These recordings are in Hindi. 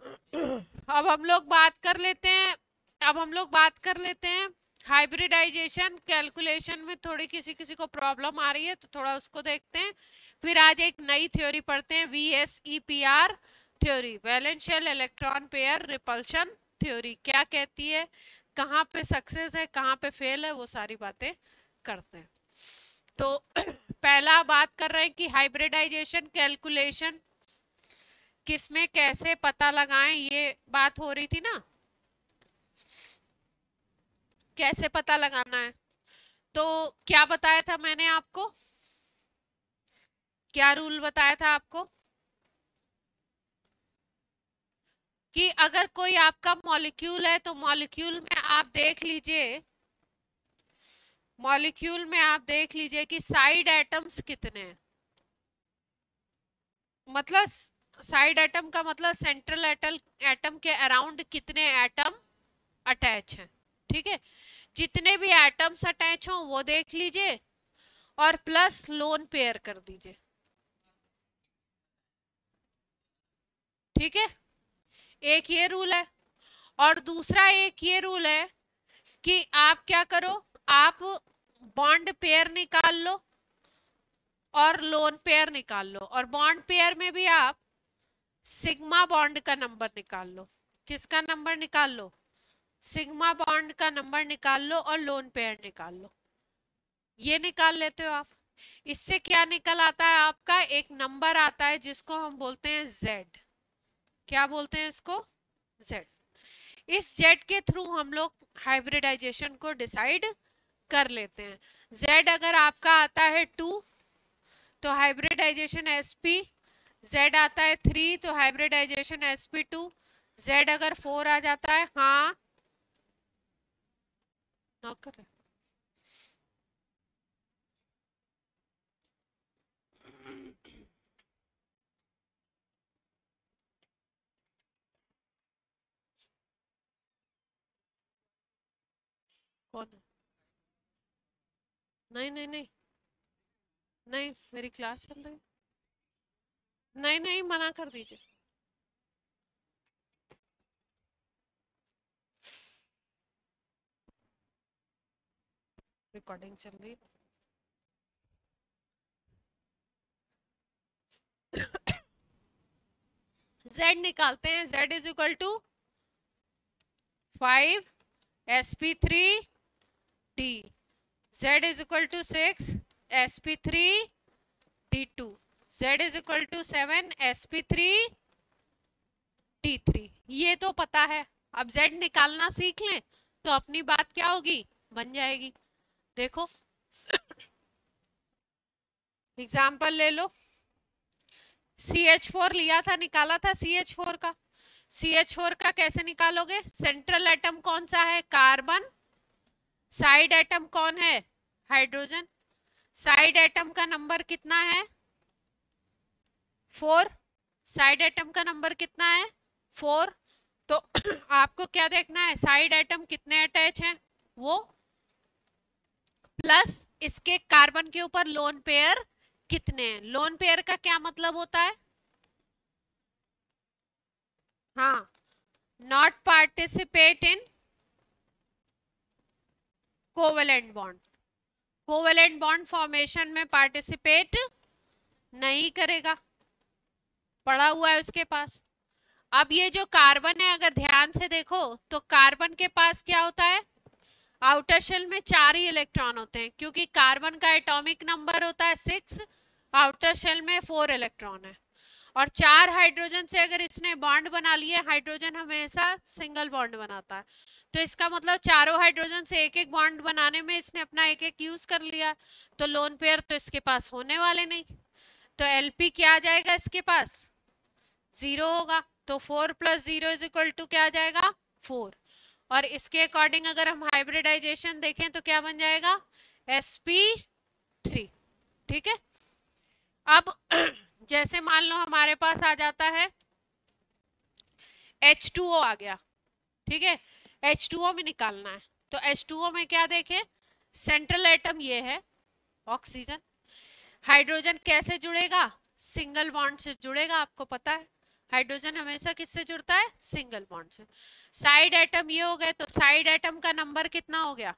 अब हम लोग बात कर लेते हैं हाइब्रिडाइजेशन कैलकुलेशन में थोड़ी किसी किसी को प्रॉब्लम आ रही है तो थोड़ा उसको देखते हैं। फिर आज एक नई थ्योरी पढ़ते हैं, VSEPR theory, valence shell electron pair repulsion theory, क्या कहती है, कहाँ पे सक्सेस है कहाँ पे फेल है, वो सारी बातें करते हैं। तो पहला बात कर रहे हैं कि हाइब्रिडाइजेशन कैलकुलेशन किसमें कैसे पता लगाएं, ये बात हो रही थी ना, कैसे पता लगाना है। तो क्या बताया था मैंने आपको, क्या रूल बताया था आपको कि अगर कोई आपका मॉलिक्यूल है तो मॉलिक्यूल में आप देख लीजिए कि साइड एटम्स कितने हैं। मतलब साइड एटम का मतलब सेंट्रल एटम के अराउंड कितने एटम अटैच हैं, ठीक है। जितने भी एटम्स अटैच हों वो देख लीजिए और प्लस लोन पेयर कर दीजिए, ठीक है। एक ये रूल है। और दूसरा एक ये रूल है कि आप क्या करो, आप बॉन्ड पेयर निकाल लो और लोन पेयर निकाल लो, और बॉन्ड पेयर में भी आप सिग्मा बॉन्ड का नंबर निकाल लो। किसका नंबर निकाल लो, सिग्मा बॉन्ड का नंबर निकाल लो और लोन पेयर निकाल लो। ये निकाल लेते हो आप, इससे क्या निकल आता है, आपका एक नंबर आता है जिसको हम बोलते हैं Z। क्या बोलते हैं इसको, Z। इस Z के थ्रू हम लोग हाइब्रिडाइजेशन को डिसाइड कर लेते हैं। Z अगर आपका आता है 2 तो हाइब्रिडाइजेशन sp, Z आता है 3 तो हाइब्रिडाइजेशन sp2, Z अगर 4 आ जाता है, हाँ नौकर कौन है? नहीं नहीं नहीं नहीं, मेरी क्लास चल रही है। नहीं नहीं, मना कर दीजिए। रिकॉर्डिंग चल रही है। Z निकालते हैं, Z is equal to 5 sp3 d, Z is equal to 6 sp3 d2, Z is equal to 7 sp3 d3। ये तो पता है। अब Z निकालना सीख लें तो अपनी बात क्या होगी, बन जाएगी। देखो एग्जाम्पल ले लो, CH4 लिया था, निकाला था CH4 का। CH4 का कैसे निकालोगे, सेंट्रल एटम कौन सा है, कार्बन, साइड एटम कौन है, हाइड्रोजन। साइड एटम का नंबर कितना है, 4। साइड एटम का नंबर कितना है, 4। तो आपको क्या देखना है, साइड एटम कितने अटैच हैं वो, प्लस इसके कार्बन के ऊपर लोन पेयर कितने हैं। लोन पेयर का क्या मतलब होता है, हाँ, not participate in covalent bond, covalent bond formation में पार्टिसिपेट नहीं करेगा, पड़ा हुआ है उसके पास। अब ये जो कार्बन है अगर ध्यान से देखो तो कार्बन के पास क्या होता है, आउटर शेल में 4 ही इलेक्ट्रॉन होते हैं, क्योंकि कार्बन का एटॉमिक नंबर होता है 6, आउटर शेल में 4 इलेक्ट्रॉन है। और 4 हाइड्रोजन से अगर इसने बॉन्ड बना लिए, हाइड्रोजन हमेशा सिंगल बॉन्ड बनाता है, तो इसका मतलब चारों हाइड्रोजन से एक एक बॉन्ड बनाने में इसने अपना एक एक यूज कर लिया, तो लोन पेयर तो इसके पास होने वाले नहीं। तो LP क्या आ जाएगा इसके पास, 0 होगा। तो 4 + 0 इज इक्वल टू क्या आ जाएगा, 4। और इसके अकॉर्डिंग अगर हम हाइब्रिडाइजेशन देखें तो क्या बन जाएगा, sp3, ठीक है। अब जैसे मान लो हमारे पास आ जाता है H2O आ गया, ठीक है, H2O में निकालना है। तो H2O में क्या देखें, सेंट्रल एटम ये है ऑक्सीजन, हाइड्रोजन कैसे जुड़ेगा, सिंगल बॉन्ड से जुड़ेगा, आपको पता है हाइड्रोजन हमेशा किससे जुड़ता है? सिंगल बॉन्ड से। साइड एटम ये हो गए, तो साइड एटम का नंबर कितना हो गया?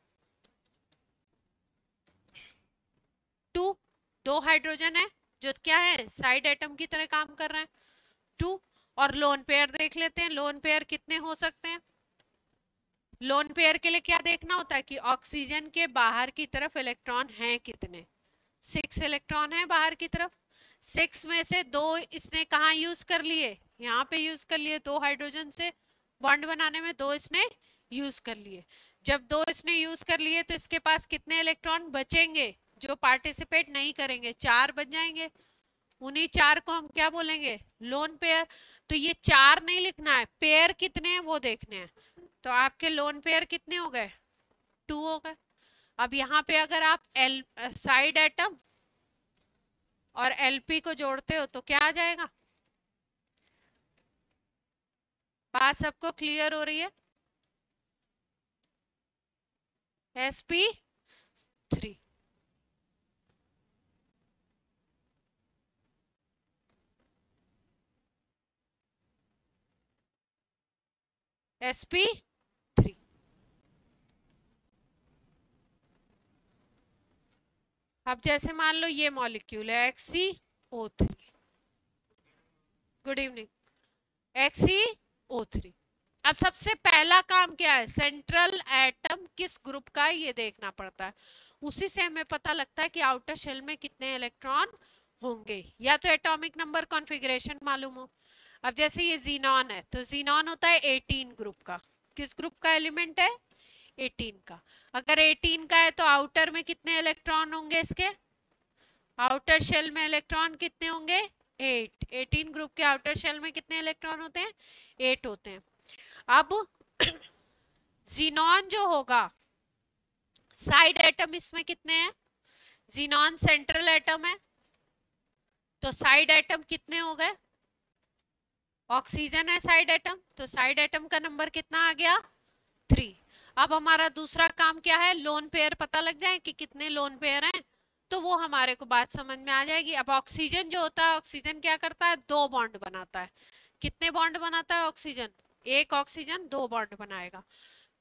2। 2 हाइड्रोजन है जो क्या है, साइड एटम की तरह काम कर रहे हैं, 2। और लोन पेयर देख लेते हैं, लोन पेयर कितने हो सकते हैं? लोन पेयर के लिए क्या देखना होता है कि ऑक्सीजन के बाहर की तरफ इलेक्ट्रॉन हैं कितने? 6 इलेक्ट्रॉन है बाहर की तरफ। 6 में से 2 इसने कहाँ यूज कर लिए? यहाँ पे यूज कर लिए। 2 हाइड्रोजन से बॉन्ड बनाने में 2 इसने यूज कर लिए। जब 2 इसने यूज कर लिए तो इसके पास कितने इलेक्ट्रॉन बचेंगे जो पार्टिसिपेट नहीं करेंगे? 4 बच जाएंगे। उन्हीं 4 को हम क्या बोलेंगे? Lone pair. तो ये 4 नहीं लिखना है, पेयर कितने हैं वो देखने हैं। तो आपके लोन पेयर कितने हो गए? 2 हो गए। अब यहाँ पे अगर आप साइड एटम और एलपी को जोड़ते हो तो क्या आ जाएगा? बात सबको क्लियर हो रही है? sp3। sp3। अब जैसे मान लो ये मॉलिक्यूल है XeO3। Good evening. XeO3। अब सबसे पहला काम क्या है? सेंट्रल एटम किस ग्रुप का है ये देखना पड़ता है। उसी से हमें पता लगता है कि आउटर शेल में कितने इलेक्ट्रॉन होंगे, या तो एटॉमिक नंबर कॉन्फ़िगरेशन मालूम हो। अब जैसे ये जीनॉन है तो जीनॉन होता है 18 ग्रुप का। किस ग्रुप का एलिमेंट है? 18 का। अगर 18 का है तो आउटर में कितने इलेक्ट्रॉन होंगे इसके? आउटर शेल में इलेक्ट्रॉन कितने होंगे? 8। 18 ग्रुप के आउटर शेल में कितने इलेक्ट्रॉन होते हैं? 8 होते हैं। अब जीनॉन जो होगा, साइड एटम इसमें कितने हैं? जीनॉन सेंट्रल एटम है तो साइड एटम कितने हो गए? ऑक्सीजन है साइड एटम, तो साइड एटम का नंबर कितना आ गया? 3। अब हमारा दूसरा काम क्या है? लोन पेयर पता लग जाए कि कितने लोन पेयर हैं, तो वो हमारे को बात समझ में आ जाएगी। अब ऑक्सीजन जो होता है, ऑक्सीजन क्या करता है? 2 बॉन्ड बनाता है। कितने बॉन्ड बनाता है ऑक्सीजन? एक ऑक्सीजन 2 बॉन्ड बनाएगा।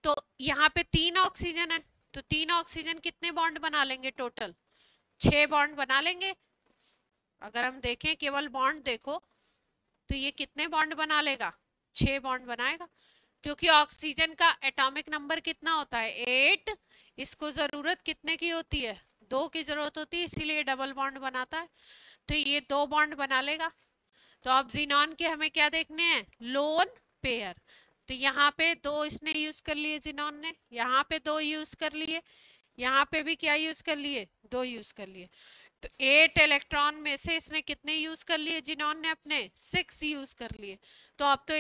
तो यहाँ पे 3 ऑक्सीजन है तो 3 ऑक्सीजन कितने बॉन्ड बना लेंगे? टोटल 6 बॉन्ड बना लेंगे। अगर हम देखें केवल बॉन्ड देखो तो ये कितने बॉन्ड बना लेगा? 6 बॉन्ड बनाएगा, क्योंकि ऑक्सीजन का एटॉमिक नंबर कितना होता है? 8। इसको जरूरत कितने की होती है? 2 की जरूरत होती है, इसीलिए डबल बॉन्ड बनाता है। तो ये 2 बॉन्ड बना लेगा। तो अब जीनॉन के हमें क्या देखने हैं? Lone pair. तो यहाँ पे 2 इसने यूज कर लिए जीनॉन ने, यहाँ पे 2 यूज कर लिए, यहाँ पे भी क्या यूज कर लिए? 2 यूज कर लिए। तो 8 इलेक्ट्रॉन में से इसने कितने यूज कर लिए जीनॉन ने? अपने 6 यूज कर लिए। तो अब तो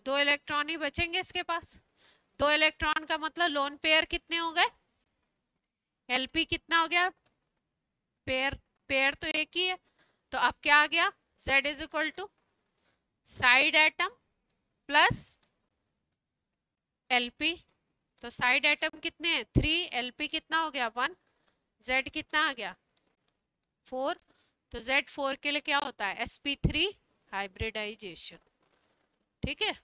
2 इलेक्ट्रॉन ही बचेंगे इसके पास। 2 इलेक्ट्रॉन का मतलब लोन पेयर कितने हो गए? एलपी कितना हो गया? पेयर पेयर तो एक ही है, तो अब क्या आ गया? Z is equal to side atom plus LP. तो साइड एटम कितने हैं? 3। एलपी कितना हो गया? 1। Z कितना आ गया? 4। तो Z4 के लिए क्या होता है? sp3 hybridisation. ठीक है,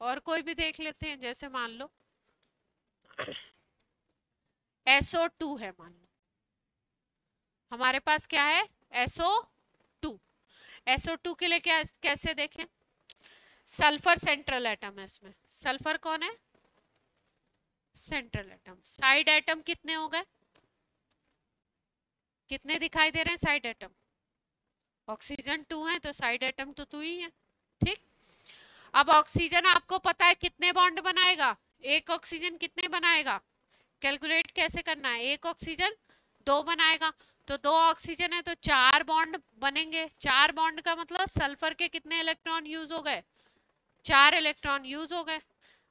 और कोई भी देख लेते हैं। जैसे मान लो SO2 है, मान लो हमारे पास क्या है? SO2। SO2 के लिए क्या, कैसे देखें? सल्फर सेंट्रल एटम है इसमें। सल्फर कौन है? Central atom. साइड एटम कितने हो गए? कितने दिखाई दे रहे हैं साइड एटम? ऑक्सीजन 2 है तो साइड एटम तो 2 ही है। ठीक। अब ऑक्सीजन आपको पता है कितने बॉन्ड बनाएगा? एक ऑक्सीजन कितने बनाएगा? कैलकुलेट कैसे करना है? एक ऑक्सीजन 2 बनाएगा, तो 2 ऑक्सीजन है तो 4 बॉन्ड बनेंगे। 4 बॉन्ड का मतलब सल्फर के कितने इलेक्ट्रॉन यूज हो गए? 4 इलेक्ट्रॉन यूज हो गए।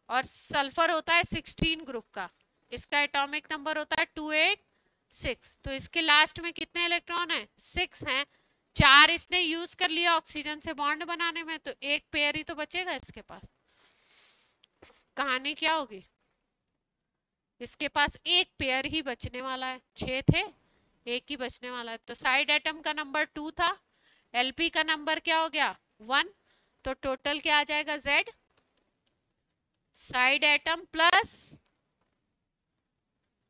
और सल्फर होता है 16 ग्रुप का, इसका एटॉमिक नंबर होता है 286। तो इसके लास्ट में कितने इलेक्ट्रॉन है? 6 हैं। 4 इसने यूज कर लिया ऑक्सीजन से बॉन्ड बनाने में, तो एक पेयर ही तो बचेगा इसके पास। कहानी क्या होगी? इसके पास एक पेयर ही बचने वाला है। 6 थे, एक ही बचने वाला है। तो साइड एटम का नंबर 2 था, एलपी का नंबर क्या हो गया? 1। तो टोटल क्या आ जाएगा, Z side atom plus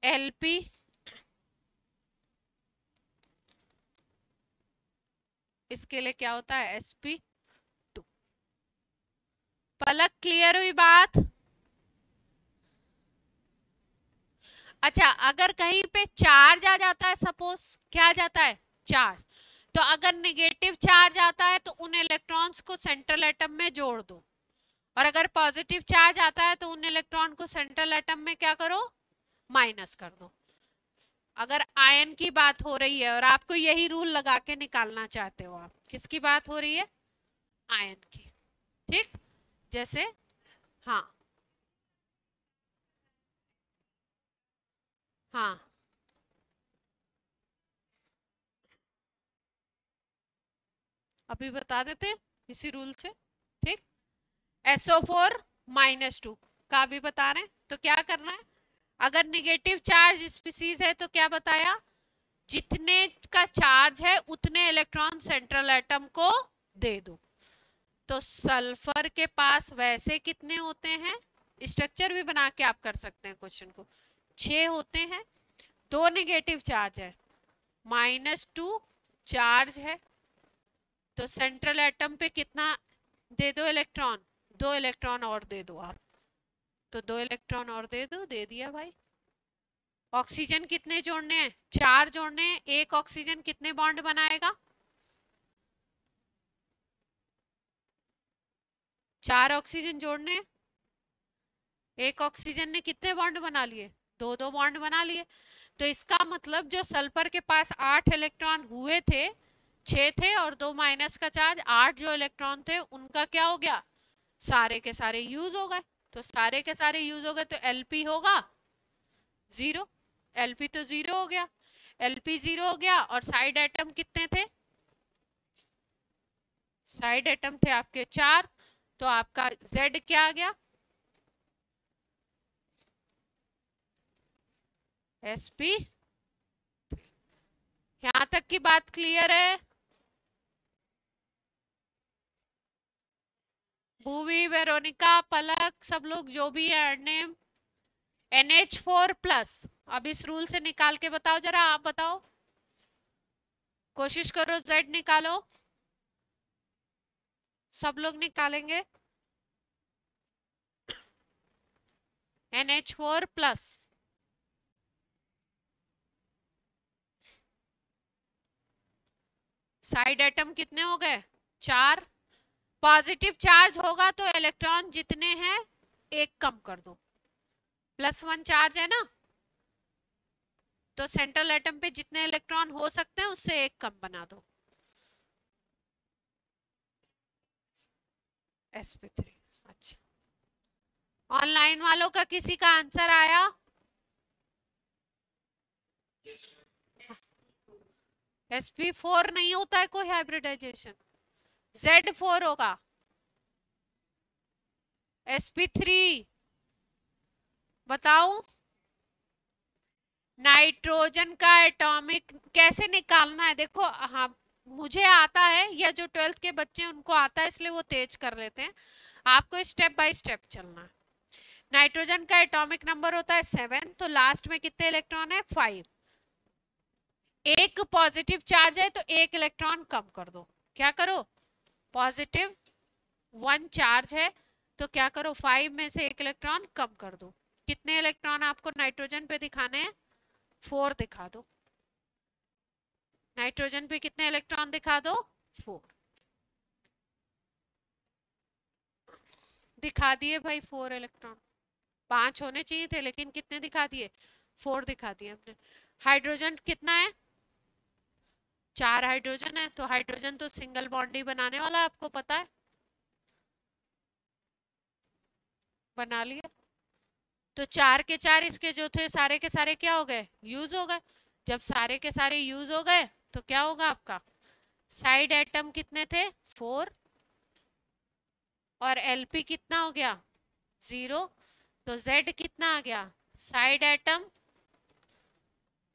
LP इसके लिए क्या होता है, sp2। पलक क्लियर हुई बात? अच्छा, अगर कहीं पे चार्ज आ जाता है, सपोज क्या आ जाता है, चार्ज, तो अगर नेगेटिव चार्ज आता है तो उन इलेक्ट्रॉन्स को सेंट्रल एटम में जोड़ दो, और अगर पॉजिटिव चार्ज आता है तो उन इलेक्ट्रॉन को सेंट्रल एटम में क्या करो, माइनस कर दो। अगर आयन की बात हो रही है और आपको यही रूल लगा के निकालना चाहते हो, आप किसकी बात हो रही है, आयन की, ठीक। जैसे हाँ हाँ अभी बता देते इसी रूल से, ठीक। SO4-2 का भी बता रहे हैं, तो क्या करना है, अगर नेगेटिव चार्ज स्पीसीज है तो क्या बताया, जितने का चार्ज है उतने इलेक्ट्रॉन सेंट्रल एटम को दे दो। तो सल्फर के पास वैसे कितने होते हैं, स्ट्रक्चर भी बना के आप कर सकते हैं क्वेश्चन को, 6 होते हैं, 2 नेगेटिव चार्ज है, -2 चार्ज है, तो सेंट्रल एटम पे कितना दे दो इलेक्ट्रॉन, 2 इलेक्ट्रॉन और दे दो आप, तो 2 इलेक्ट्रॉन और दे दो, दे दिया भाई। ऑक्सीजन कितने जोड़ने हैं, 4 जोड़ने हैं, एक ऑक्सीजन कितने बॉन्ड बनाएगा, 4 ऑक्सीजन जोड़ने हैं, एक ऑक्सीजन ने कितने बॉन्ड बना लिए, 2 बॉन्ड बना लिए। तो इसका मतलब जो सल्फर के पास 8 इलेक्ट्रॉन हुए थे, 6 थे और 2 माइनस का चार्ज, 8 जो इलेक्ट्रॉन थे उनका क्या हो गया, सारे के सारे यूज हो गए। तो सारे के सारे यूज हो गए तो LP होगा 0, LP तो 0 हो गया, LP 0 हो गया। और साइड एटम कितने थे, साइड एटम थे आपके 4, तो आपका Z क्या आ गया, sp। यहां तक की बात क्लियर है? भूवी, वेरोनिका, पलक, सब लोग जो भी है, नेम NH4+। अब इस रूल से निकाल के बताओ जरा, आप बताओ, कोशिश करो Z निकालो, सब लोग निकालेंगे, NH4+। साइड एटम कितने हो गए, 4। पॉजिटिव चार्ज होगा तो इलेक्ट्रॉन जितने हैं एक कम कर दो, +1 चार्ज है ना, तो सेंट्रल एटम पे जितने इलेक्ट्रॉन हो सकते हैं उससे एक कम बना दो, sp3। अच्छा, ऑनलाइन वालों का किसी का आंसर आया, sp4 नहीं होता है कोई हाइब्रिडाइजेशन, Z4 होगा, sp3। बताओ, नाइट्रोजन का एटॉमिक कैसे निकालना है, देखो हाँ मुझे आता है, या जो 12th के बच्चे उनको आता है इसलिए वो तेज कर लेते हैं, आपको स्टेप बाय स्टेप चलना है। नाइट्रोजन का एटॉमिक नंबर होता है 7, तो लास्ट में कितने इलेक्ट्रॉन है, 5। एक पॉजिटिव चार्ज है तो एक इलेक्ट्रॉन कम कर दो, क्या करो, +1 चार्ज है तो क्या करो, 5 में से एक इलेक्ट्रॉन कम कर दो। कितने इलेक्ट्रॉन आपको नाइट्रोजन पे दिखाने हैं, 4 दिखा दो। नाइट्रोजन पे कितने इलेक्ट्रॉन दिखा दो, 4 दिखा दिए भाई, 4 इलेक्ट्रॉन, 5 होने चाहिए थे लेकिन कितने दिखा दिए, 4 दिखा दिए हमने। हाइड्रोजन कितना है, 4 हाइड्रोजन है, तो हाइड्रोजन तो सिंगल बॉन्ड ही बनाने वाला है, आपको पता है, बना लिया। तो 4 के 4 इसके जो थे सारे के सारे क्या हो गए, यूज हो गए। जब सारे के सारे यूज हो गए तो क्या होगा आपका, साइड एटम कितने थे, 4, और LP कितना हो गया, 0, तो Z कितना आ गया, side atom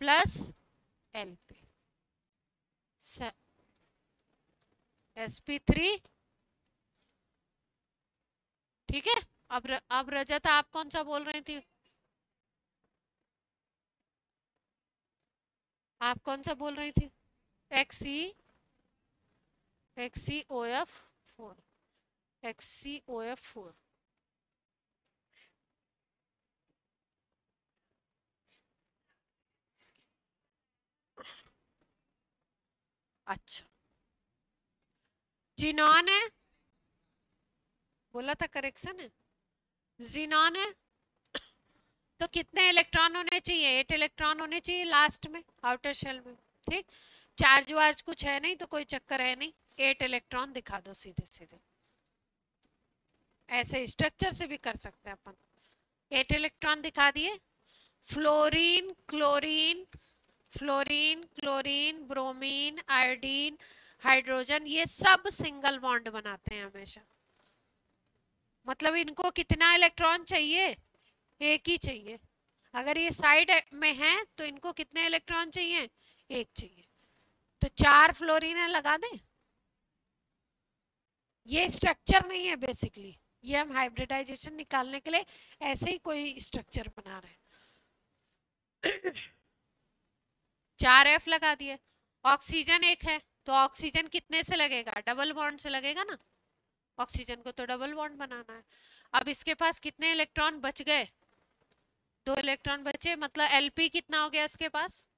plus LP, sp3 ठीक है। अब रजत आप कौन सा बोल रही थी? आप कौन सा बोल रही थी? XeOF4। XeOF4। अच्छा, जिनॉन है, बोला था करेक्शन है। जिनॉन है तो कितने इलेक्ट्रॉन होने चाहिए? 8 इलेक्ट्रॉन होने चाहिए लास्ट में, आउटर शेल में। ठीक, चार्ज वार्ज कुछ है नहीं तो कोई चक्कर है नहीं, 8 इलेक्ट्रॉन दिखा दो सीधे सीधे। ऐसे स्ट्रक्चर से भी कर सकते हैं अपन। 8 इलेक्ट्रॉन दिखा दिए। Fluorine chlorine, fluorine chlorine bromine iodine hydrogen, ये सब सिंगल बॉन्ड बनाते हैं हमेशा। मतलब इनको कितना इलेक्ट्रॉन चाहिए? एक ही चाहिए। अगर ये साइड में है तो इनको कितने इलेक्ट्रॉन चाहिए? एक चाहिए। तो 4 फ्लोरीन लगा दें। ये स्ट्रक्चर नहीं है बेसिकली, ये हम हाइब्रिडाइजेशन निकालने के लिए ऐसे ही कोई स्ट्रक्चर बना रहे हैं। 4 F लगा दिए। ऑक्सीजन एक है तो ऑक्सीजन कितने से लगेगा? डबल बॉन्ड से लगेगा ना। ऑक्सीजन को तो डबल बॉन्ड बनाना है। अब इसके पास कितने इलेक्ट्रॉन बच गए? 2 इलेक्ट्रॉन बचे, मतलब Lp कितना हो गया इसके पास?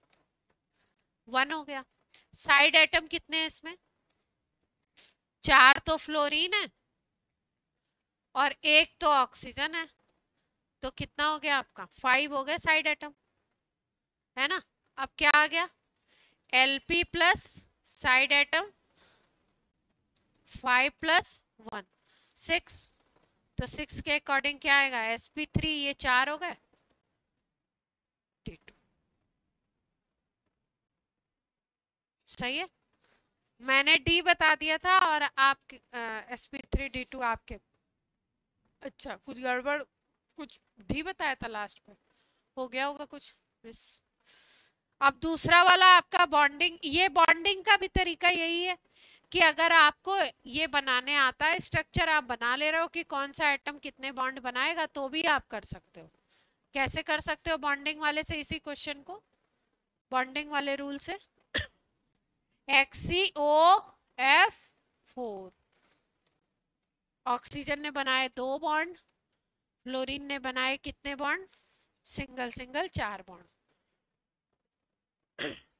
1 हो गया। साइड एटम कितने हैं इसमें? 4 तो फ्लोरीन है और 1 तो ऑक्सीजन है, तो कितना हो गया आपका? 5 हो गया साइड एटम, है ना। अब क्या आ गया? Lp plus side atom 5 plus 1 6, तो 6 के अकॉर्डिंग क्या आएगा? sp3, ये 4 हो गए D2। सही है, मैंने D बता दिया था और आप sp3 D2 आपके। अच्छा, कुछ गड़बड़, कुछ D बताया था लास्ट में, हो गया होगा कुछ मिस। अब दूसरा वाला आपका बॉन्डिंग, ये बॉन्डिंग का भी तरीका यही है कि अगर आपको ये बनाने आता है स्ट्रक्चर, आप बना ले रहे हो कि कौन सा एटम कितने बॉन्ड बनाएगा, तो भी आप कर सकते हो। कैसे कर सकते हो बॉन्डिंग वाले से? इसी क्वेश्चन को बॉन्डिंग वाले रूल से, XeOF4, ऑक्सीजन ने बनाए 2 बॉन्ड, फ्लोरीन ने बनाए कितने बॉन्ड? Single single 4 bond.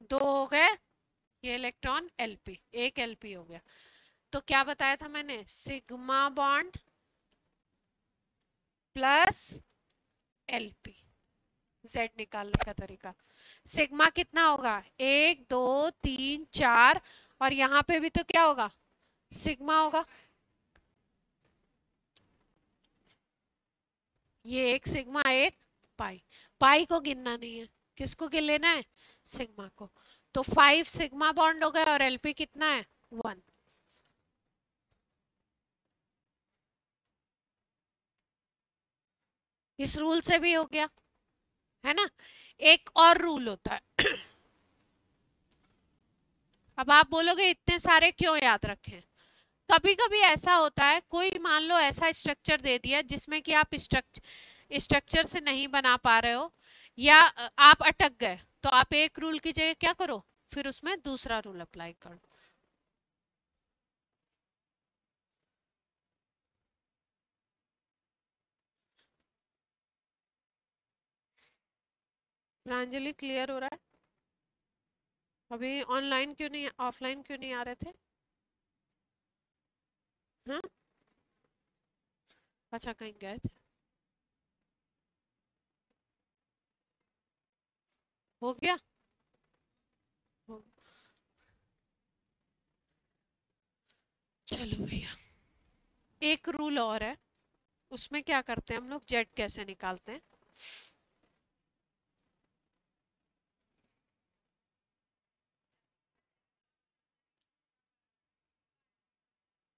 2 हो गए, ये इलेक्ट्रॉन Lp, एक Lp हो गया। तो क्या बताया था मैंने? Sigma bond plus Lp। Z निकालने का तरीका, सिग्मा कितना होगा? 1 2 3 4, और यहाँ पे भी तो क्या होगा? सिग्मा होगा। ये एक सिग्मा एक पाई, पाई को गिनना नहीं है, किसको गिन लेना है? सिग्मा को। तो 5 सिग्मा बॉन्ड हो गए और Lp कितना है? 1। इस रूल से भी हो गया, है ना। एक और रूल होता है। अब आप बोलोगे इतने सारे क्यों याद रखें? कभी कभी ऐसा होता है, कोई मान लो ऐसा स्ट्रक्चर दे दिया जिसमें कि आप स्ट्रक्चर से नहीं बना पा रहे हो, या आप अटक गए, तो आप एक रूल की जगह क्या करो? फिर उसमें दूसरा रूल अप्लाई करो। प्रांजलि क्लियर हो रहा है? अभी ऑनलाइन क्यों नहीं, ऑफलाइन क्यों नहीं आ रहे थे? हाँ, अच्छा कहीं गए थे। हो गया, हो। चलो भैया, एक रूल और है, उसमें क्या करते हैं हम लोग? जेड कैसे निकालते हैं?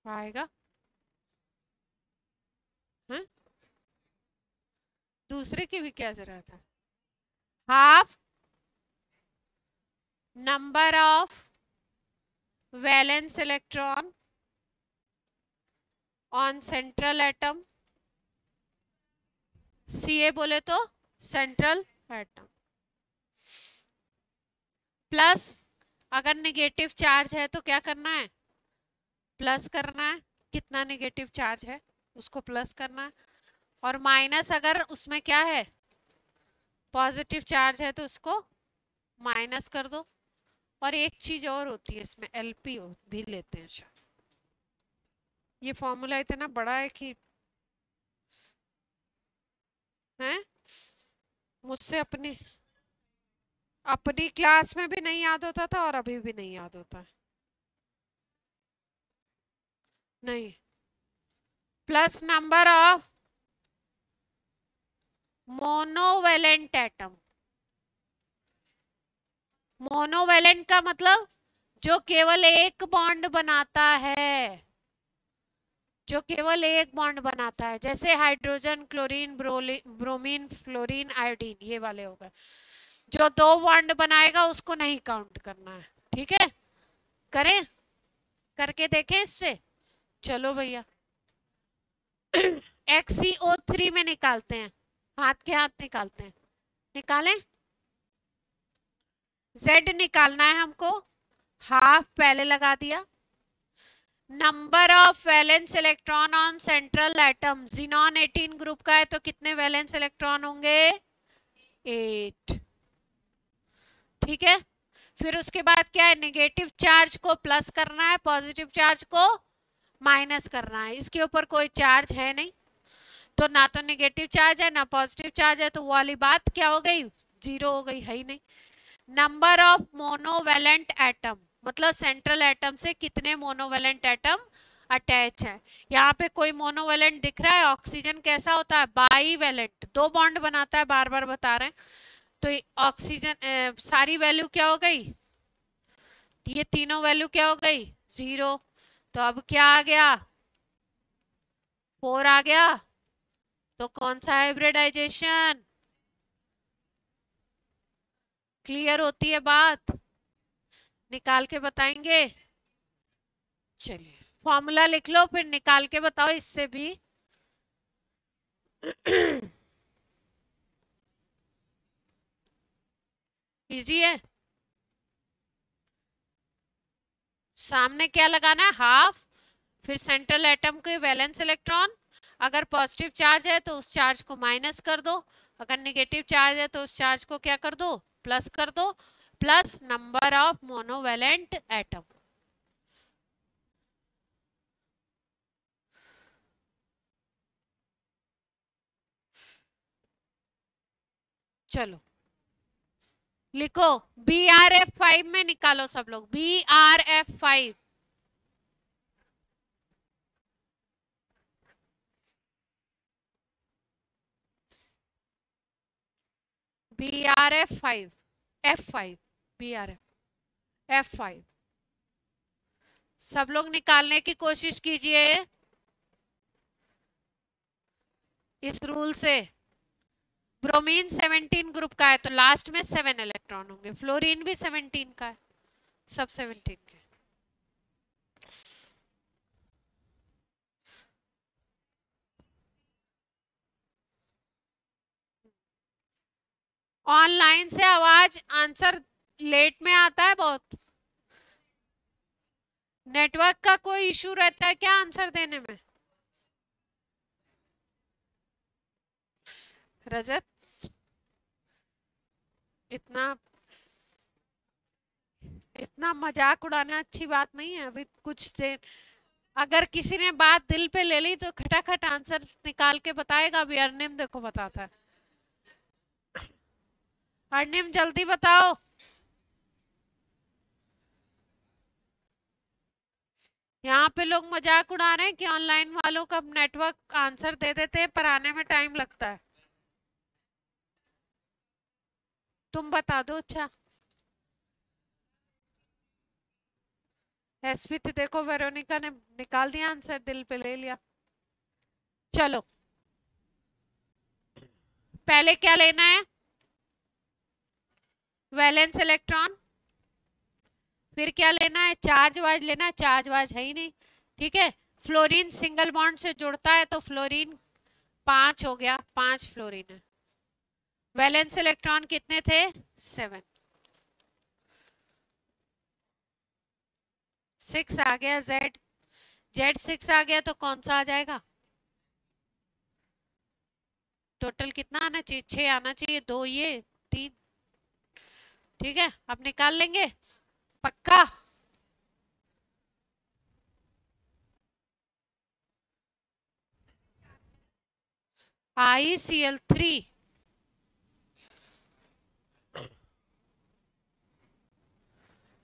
आएगा, हाँ? दूसरे की भी क्या जरूरत है? Half number of valence electron on central atom Ca बोले तो सेंट्रल एटम। प्लस अगर नेगेटिव चार्ज है तो क्या करना है, प्लस करना है। कितना नेगेटिव चार्ज है उसको प्लस करना है, और माइनस अगर उसमें क्या है पॉजिटिव चार्ज है तो उसको माइनस कर दो। और एक चीज और होती है इसमें, एलपी भी लेते हैं शायद। ये फॉर्मूला इतना बड़ा है कि है मुझसे अपनी अपनी क्लास में भी नहीं याद होता था और अभी भी नहीं याद होता है। नहीं, plus number of monovalent atom. Monovalent का मतलब जो केवल एक बॉन्ड बनाता है, जो केवल एक बॉन्ड बनाता है, जैसे hydrogen, chlorine, bromine, fluorine, iodine, ये वाले हो गए। जो दो बॉन्ड बनाएगा उसको नहीं काउंट करना है। ठीक है, करें, करके देखें इससे। चलो भैया XCO3 में निकालते हैं, हाथ के हाथ निकालते हैं, निकालें। Z निकालना है हमको, हाफ पहले लगा दिया। Number of valence electron on central atom, xenon 18 group का है तो कितने वैलेंस इलेक्ट्रॉन होंगे, 8। ठीक है, फिर उसके बाद क्या है, नेगेटिव चार्ज को प्लस करना है, पॉजिटिव चार्ज को माइनस करना है। इसके ऊपर कोई चार्ज है नहीं, तो ना तो नेगेटिव चार्ज है ना पॉजिटिव चार्ज है, तो वो वाली बात क्या हो गई, जीरो हो गई, है ही नहीं। नंबर ऑफ मोनोवेलेंट एटम मतलब सेंट्रल एटम से कितने मोनोवेलेंट एटम अटैच है। यहाँ पे कोई मोनोवेलेंट दिख रहा है। ऑक्सीजन कैसा होता है, बाईवेलेंट, दो बॉन्ड बनाता है, बार बार बता रहे हैं। तो ऑक्सीजन सारी वैल्यू क्या हो गई, ये तीनों वैल्यू क्या हो गई, 0। तो अब क्या आ गया, 4 आ गया। तो कौन सा हाइब्रिडाइजेशन, क्लियर होती है बात, निकाल के बताएंगे। चलिए फॉर्मूला लिख लो, फिर निकाल के बताओ इससे भी। इजी है। सामने क्या लगाना है, हाफ, फिर सेंट्रल एटम के वैलेंस इलेक्ट्रॉन, अगर पॉजिटिव चार्ज है तो उस चार्ज को माइनस कर दो, अगर नेगेटिव चार्ज है तो उस चार्ज को क्या कर दो, प्लस कर दो, plus number of monovalent atom. चलो लिखो, BRF5 में निकालो सब लोग, BRF5। BRF5, F5, BRF F5। सब लोग निकालने की कोशिश कीजिए इस रूल से। ब्रोमीन 17 ग्रुप का है तो लास्ट में 7 इलेक्ट्रॉन होंगे, फ्लोरीन भी 17 का है, सब 17 के। ऑनलाइन से आवाज आंसर लेट में आता है बहुत, नेटवर्क का कोई इशू रहता है क्या आंसर देने में, रजत? इतना मजाक उड़ाना अच्छी बात नहीं है। अभी कुछ देर अगर किसी ने बात दिल पे ले ली तो खटाखट आंसर निकाल के बताएगा। अभी अर्निम देखो बताता है, अर्निम जल्दी बताओ। यहाँ पे लोग मजाक उड़ा रहे हैं कि ऑनलाइन वालों का नेटवर्क आंसर दे देते हैं पर आने में टाइम लगता है। तुम बता दो। अच्छा एसपी तो देखो वेरोनिका ने निकाल दिया आंसर, दिल पे ले लिया। चलो पहले क्या लेना है, वैलेंस इलेक्ट्रॉन, फिर क्या लेना है, चार्ज वार्ज लेना है, चार्ज वार्ज है ही नहीं। ठीक है, फ्लोरीन सिंगल बॉन्ड से जुड़ता है तो फ्लोरीन 5 हो गया, 5 फ्लोरीन है। वैलेंस इलेक्ट्रॉन कितने थे? 7। 6 आ गया Z। Z6 आ गया तो कौन सा आ जाएगा? टोटल कितना आना चाहिए? 6 आना चाहिए, 2 ये 3। ठीक है, अब निकाल लेंगे पक्का। ICl3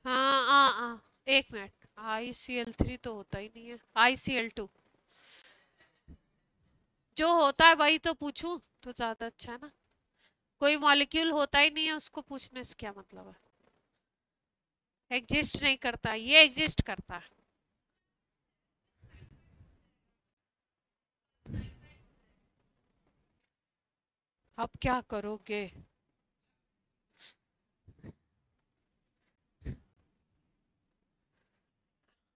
हाँ, एक मिनट, ICl3 तो होता ही नहीं है। ICl2 जो होता है वही तो पूछूं तो ज्यादा अच्छा है ना। कोई मॉलिक्यूल होता ही नहीं है, उसको पूछने से क्या मतलब है? एग्जिस्ट नहीं करता, ये एग्जिस्ट करता है। अब क्या करोगे?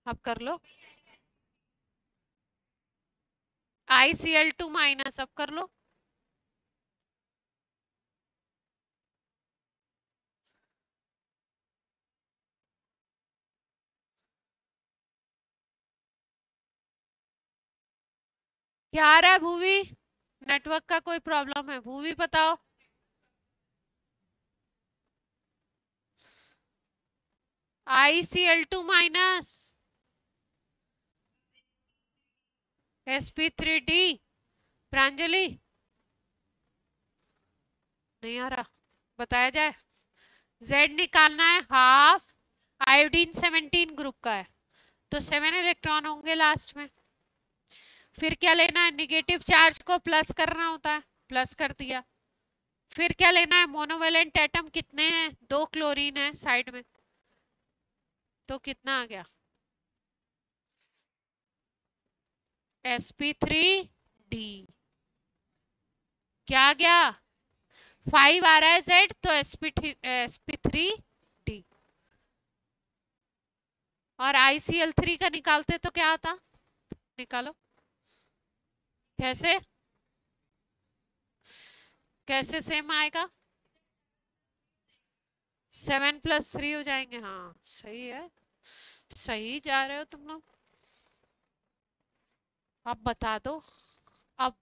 अब कर लो। ICl2 माइनस, अब कर लो। क्या आ रहा है भूवी? नेटवर्क का कोई प्रॉब्लम है? भूवी बताओ। ICl2 minus sp3d। प्रांजलि नहीं आ रहा, बताया जाए। Z निकालना है, हाफ आयोडीन 17 ग्रुप का है तो 7 इलेक्ट्रॉन होंगे लास्ट में। फिर क्या लेना है? निगेटिव चार्ज को प्लस करना होता है, प्लस कर दिया। फिर क्या लेना है? मोनोवेलेंट एटम कितने हैं? 2 क्लोरीन है साइड में, तो कितना आ गया? sp3d। क्या आ गया? 5 आ रहा है Z, तो sp3d। और ICl3 का निकालते तो क्या आता? निकालो। कैसे कैसे सेम आएगा? 7+3 हो जाएंगे। हाँ सही है, सही जा रहे हो तुम लोग। अब बता दो, अब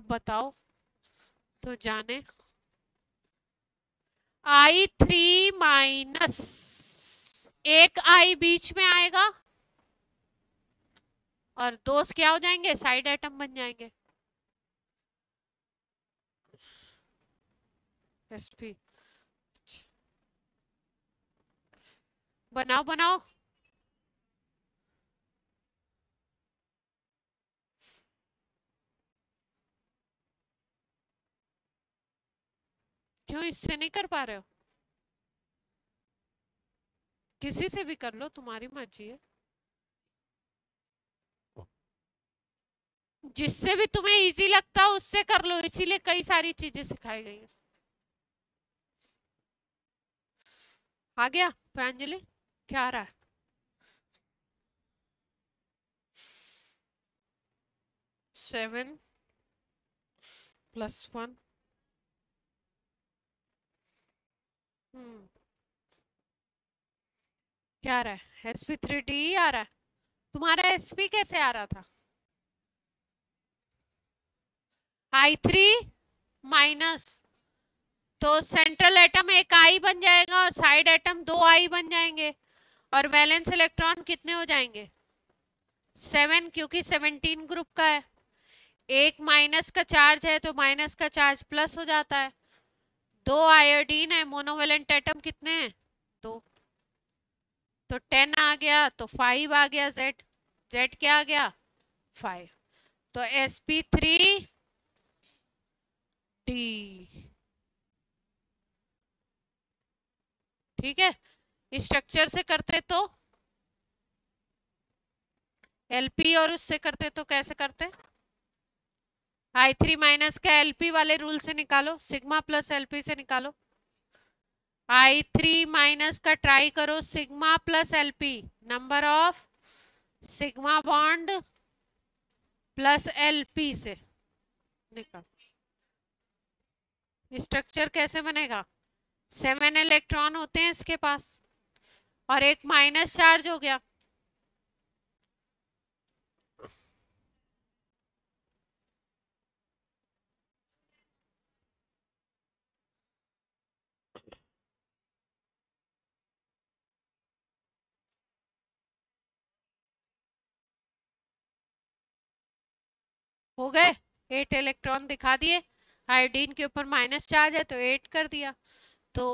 बताओ तो जाने। I3 माइनस, एक I बीच में आएगा और दोस्त क्या हो जाएंगे? साइड एटम बन जाएंगे। sp बनाओ बनाओ। क्यों इससे नहीं कर पा रहे हो? किसी से भी कर लो, तुम्हारी मर्जी है, जिससे भी तुम्हें इजी लगता हो उससे कर लो, इसीलिए कई सारी चीजें सिखाई गई हैं। आ गया प्रांजलि? क्या आ रहा है? Seven plus 1। क्या आ रहा है? sp3d आ रहा है। तुम्हारा sp कैसे आ रहा था? I3 माइनस, तो सेंट्रल एटम एक I बन जाएगा और साइड एटम 2 I बन जाएंगे। और वैलेंस इलेक्ट्रॉन कितने हो जाएंगे? 7, क्योंकि 17 ग्रुप का है। एक माइनस का चार्ज है तो माइनस का चार्ज प्लस हो जाता है। 2 आयोडीन है, मोनोवेलेंट एटम कितने हैं? 2, तो 10 आ गया, तो 5 आ गया। Z क्या आ गया? 5, तो sp3d। ठीक है, स्ट्रक्चर से करते तो LP और उससे करते तो कैसे करते? I3 माइनस का LP वाले रूल से निकालो, सिग्मा प्लस LP से निकालो। I3 माइनस का ट्राई करो sigma plus LP, number of sigma bond plus LP से। निकाल। स्ट्रक्चर कैसे बनेगा? 7 इलेक्ट्रॉन होते हैं इसके पास और एक माइनस चार्ज हो गया। हो गए 8 इलेक्ट्रॉन दिखा दिए। आयोडीन के ऊपर माइनस चार्ज है तो 8 कर दिया। तो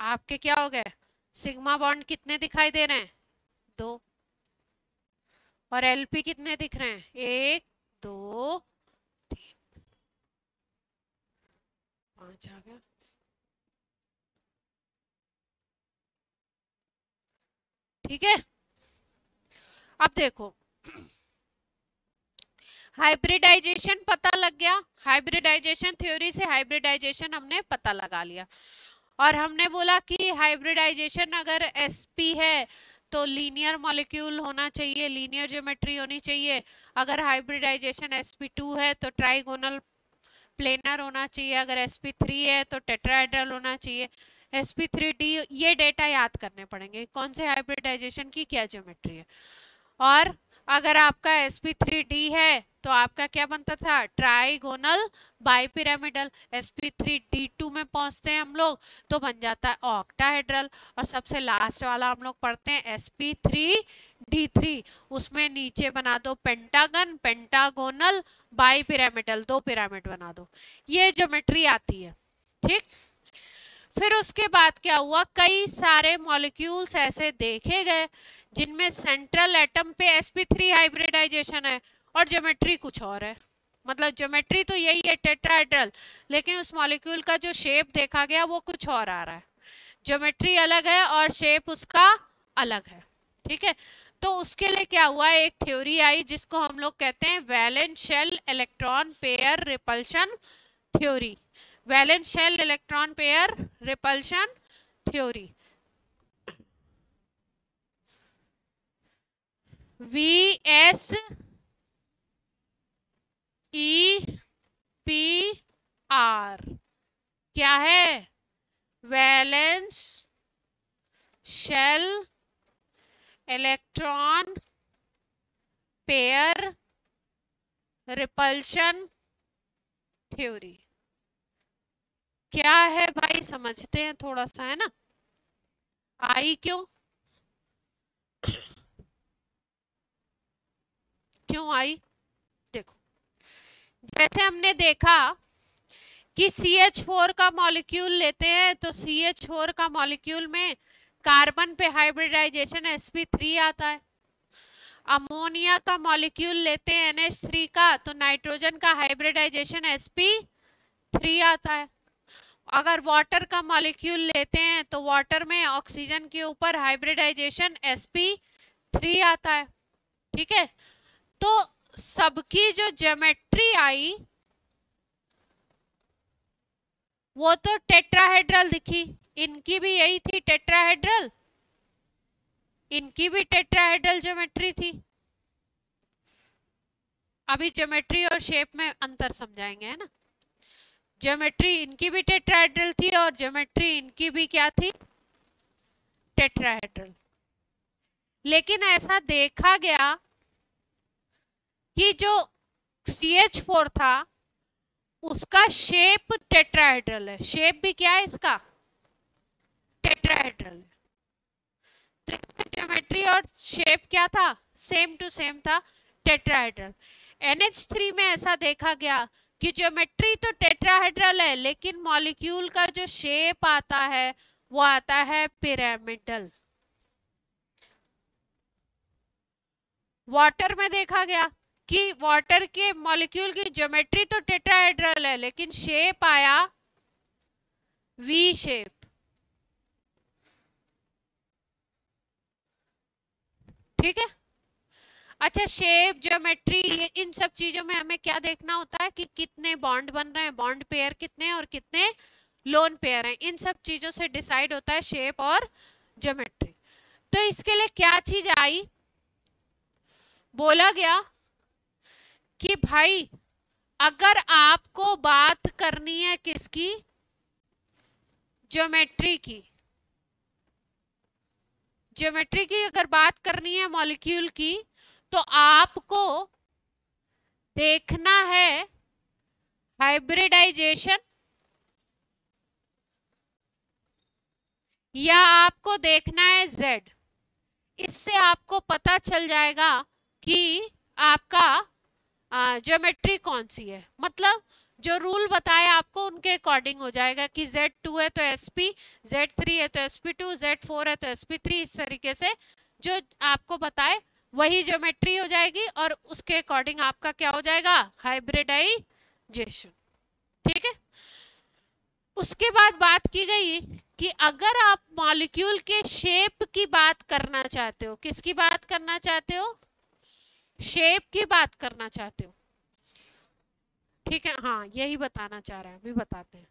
आपके क्या हो गए? सिग्मा बॉन्ड कितने दिखाई दे रहे हैं? 2। और एलपी कितने दिख रहे हैं? 1 2 3 5 आ गया। ठीक है, अब देखो हाइब्रिडाइजेशन पता लग गया। हाइब्रिडाइजेशन थ्योरी से हाइब्रिडाइजेशन हमने पता लगा लिया और हमने बोला कि हाइब्रिडाइजेशन अगर sp है तो लीनियर मॉलिक्यूल होना चाहिए, लीनियर ज्योमेट्री होनी चाहिए। अगर हाइब्रिडाइजेशन sp2 है तो ट्राइगोनल प्लेनर होना चाहिए, अगर sp3 है तो टेट्राहेड्रल होना चाहिए। sp3d ये डेटा याद करने पड़ेंगे कौन से हाइब्रिडाइजेशन की क्या ज्योमेट्री है। और अगर आपका sp3d है तो आपका क्या बनता था? Trigonal bipyramidal. sp3d2 में पहुंचते हैं हम लोग तो बन जाता है ऑक्टाहेड्रल। और सबसे लास्ट वाला हम लोग पढ़ते हैं sp3d3, उसमें नीचे बना दो पेंटागन, पेंटागोनल बाइपिरामिडल, 2 पिरामिड बना दो। ये ज्योमेट्री आती है। ठीक, फिर उसके बाद क्या हुआ? कई सारे मॉलिक्यूल्स ऐसे देखे गए जिनमें सेंट्रल एटम पे sp3 हाइब्रिडाइजेशन है और ज्योमेट्री कुछ और है। मतलब ज्योमेट्री तो यही है टेट्राहेड्रल, लेकिन उस मॉलिक्यूल का जो शेप देखा गया वो कुछ और आ रहा है। ज्योमेट्री अलग है और शेप उसका अलग है। ठीक है, तो उसके लिए क्या हुआ? एक थ्योरी आई जिसको हम लोग कहते हैं valence shell electron pair repulsion theory. Valence shell electron pair repulsion theory, VSEPR क्या है? Valence shell electron pair repulsion theory. क्या है भाई? समझते हैं थोड़ा सा, है ना? आई क्यों आई? देखो, जैसे हमने देखा कि CH4 का मॉलिक्यूल लेते हैं तो CH4 का मॉलिक्यूल में कार्बन पे हाइब्रिडाइजेशन sp3 आता है। अमोनिया का मॉलिक्यूल लेते हैं NH3 का तो नाइट्रोजन का हाइब्रिडाइजेशन sp3 आता है। अगर वाटर का मॉलिक्यूल लेते हैं तो वाटर में ऑक्सीजन के ऊपर हाइब्रिडाइजेशन sp3 आता है। ठीक है, तो सबकी जो ज्योमेट्री आई वो तो टेट्राहेड्रल दिखी। इनकी भी यही थी टेट्राहेड्रल, इनकी भी टेट्राहेड्रल ज्योमेट्री थी। अभी ज्योमेट्री और शेप में अंतर समझाएंगे, है ना? ज्योमेट्री इनकी भी टेट्राहेड्रल थी और ज्योमेट्री इनकी भी क्या थी? टेट्राहेड्रल। लेकिन ऐसा देखा गया कि जो CH4 था उसका शेप टेट्राहेड्रल है। शेप भी क्या है इसका? टेट्राहेड्रल। तो इसमें ज्योमेट्री और शेप क्या था? सेम टू सेम था, टेट्राहेड्रल। NH3 में ऐसा देखा गया कि ज्योमेट्री तो टेट्राहेड्रल है लेकिन मॉलिक्यूल का जो शेप आता है वो आता है पिरामिडल। वाटर में देखा गया कि वाटर के मॉलिक्यूल की ज्योमेट्री तो टेट्राहेड्रल है लेकिन शेप आया V शेप। ठीक है, अच्छा, शेप, ज्योमेट्री, इन सब चीजों में हमें क्या देखना होता है कि कितने बॉन्ड बन रहे हैं, बॉन्ड पेयर कितने हैं और कितने लोन पेयर हैं। इन सब चीजों से डिसाइड होता है शेप और ज्योमेट्री। तो इसके लिए क्या चीज आई? बोला गया कि भाई अगर आपको बात करनी है किसकी, ज्योमेट्री की, ज्योमेट्री की अगर बात करनी है मॉलिक्यूल की, तो आपको देखना है हाइब्रिडाइजेशन, या आपको देखना है Z। इससे आपको पता चल जाएगा कि आपका ज्योमेट्री कौन सी है। मतलब जो रूल बताया आपको उनके अकॉर्डिंग हो जाएगा कि Z2 है तो SP, Z3 है तो SP2, Z4 है तो SP3। इस तरीके से जो आपको बताए वही ज्योमेट्री हो जाएगी और उसके अकॉर्डिंग आपका क्या हो जाएगा, हाइब्रिडाइजेशन। ठीक है। उसके बाद बात की गई कि अगर आप मॉलिक्यूल के शेप की बात करना चाहते हो, किसकी बात करना चाहते हो, शेप की बात करना चाहते हो। ठीक है, हाँ यही बताना चाह रहे हैं, अभी बताते हैं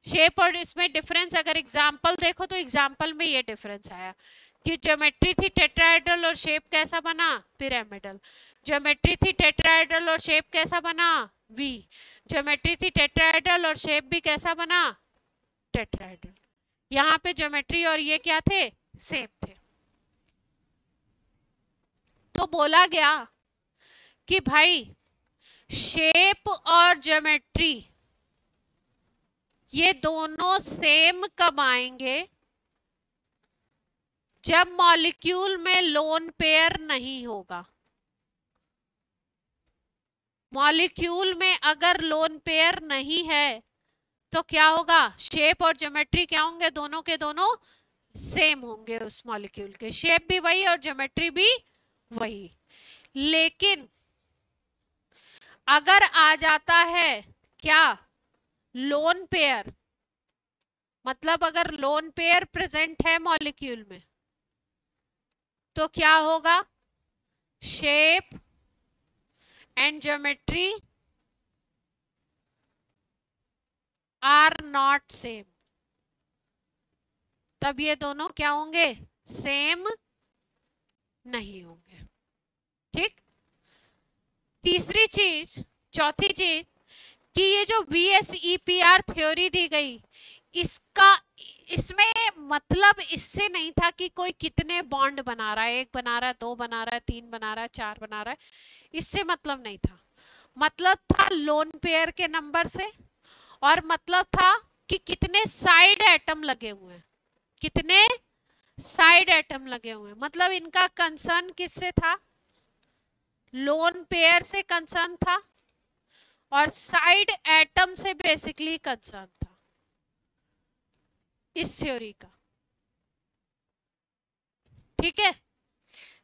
शेप और इसमें डिफरेंस। अगर एग्जाम्पल देखो तो एग्जाम्पल में ये डिफरेंस आया कि ज्योमेट्री थी टेट्राहेड्रल और शेप कैसा बना, पिरामिडल। ज्योमेट्री थी टेट्राहेड्रल और शेप कैसा बना, वी। ज्योमेट्री थी टेट्राहेड्रल और शेप भी कैसा बना, टेट्राहेड्रल। यहाँ पे ज्योमेट्री और ये क्या थे, सेम थे। तो बोला गया कि भाई शेप और ज्योमेट्री ये दोनों सेम कब आएंगे, जब मॉलिक्यूल में लोन पेयर नहीं होगा। मॉलिक्यूल में अगर लोन पेयर नहीं है तो क्या होगा, शेप और ज्योमेट्री क्या होंगे, दोनों के दोनों सेम होंगे उस मॉलिक्यूल के, शेप भी वही और ज्योमेट्री भी वही। लेकिन अगर आ जाता है क्या, लोन पेयर, मतलब अगर लोन पेयर प्रेजेंट है मॉलिक्यूल में तो क्या होगा, shape and geometry are not same. तब ये दोनों क्या होंगे, सेम नहीं होंगे। ठीक। तीसरी चीज, चौथी चीज कि ये जो VSEPR थ्योरी दी गई, इसमें मतलब इससे नहीं था कि कोई कितने बॉन्ड बना रहा है, 1 बना रहा है, 2 बना रहा है, 3 बना रहा है, 4 बना रहा है, इससे मतलब नहीं था। मतलब था लोन पेयर के नंबर से, और मतलब था कि कितने साइड एटम लगे हुए हैं, कितने साइड एटम लगे हुए हैं। मतलब इनका कंसर्न किससे था, लोन पेयर से कंसर्न था और साइड एटम से बेसिकली कंसर्न था इस थ्योरी का। ठीक है।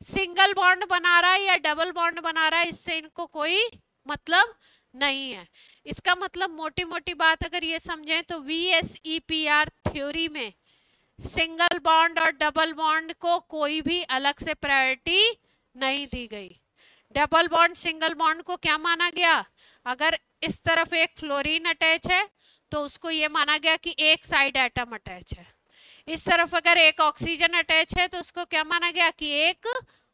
सिंगल बॉन्ड बना रहा है या डबल बॉन्ड बना रहा है, इससे इनको कोई मतलब नहीं है। इसका मतलब मोटी मोटी बात अगर ये समझें तो VSEPR थ्योरी में सिंगल बॉन्ड और डबल बॉन्ड को कोई भी अलग से प्रायोरिटी नहीं दी गई। डबल बॉन्ड सिंगल बॉन्ड को क्या माना गया, अगर इस तरफ एक फ्लोरीन अटैच है तो उसको ये माना गया कि एक साइड एटम अटैच है। इस तरफ अगर एक ऑक्सीजन अटैच है तो उसको क्या माना गया कि एक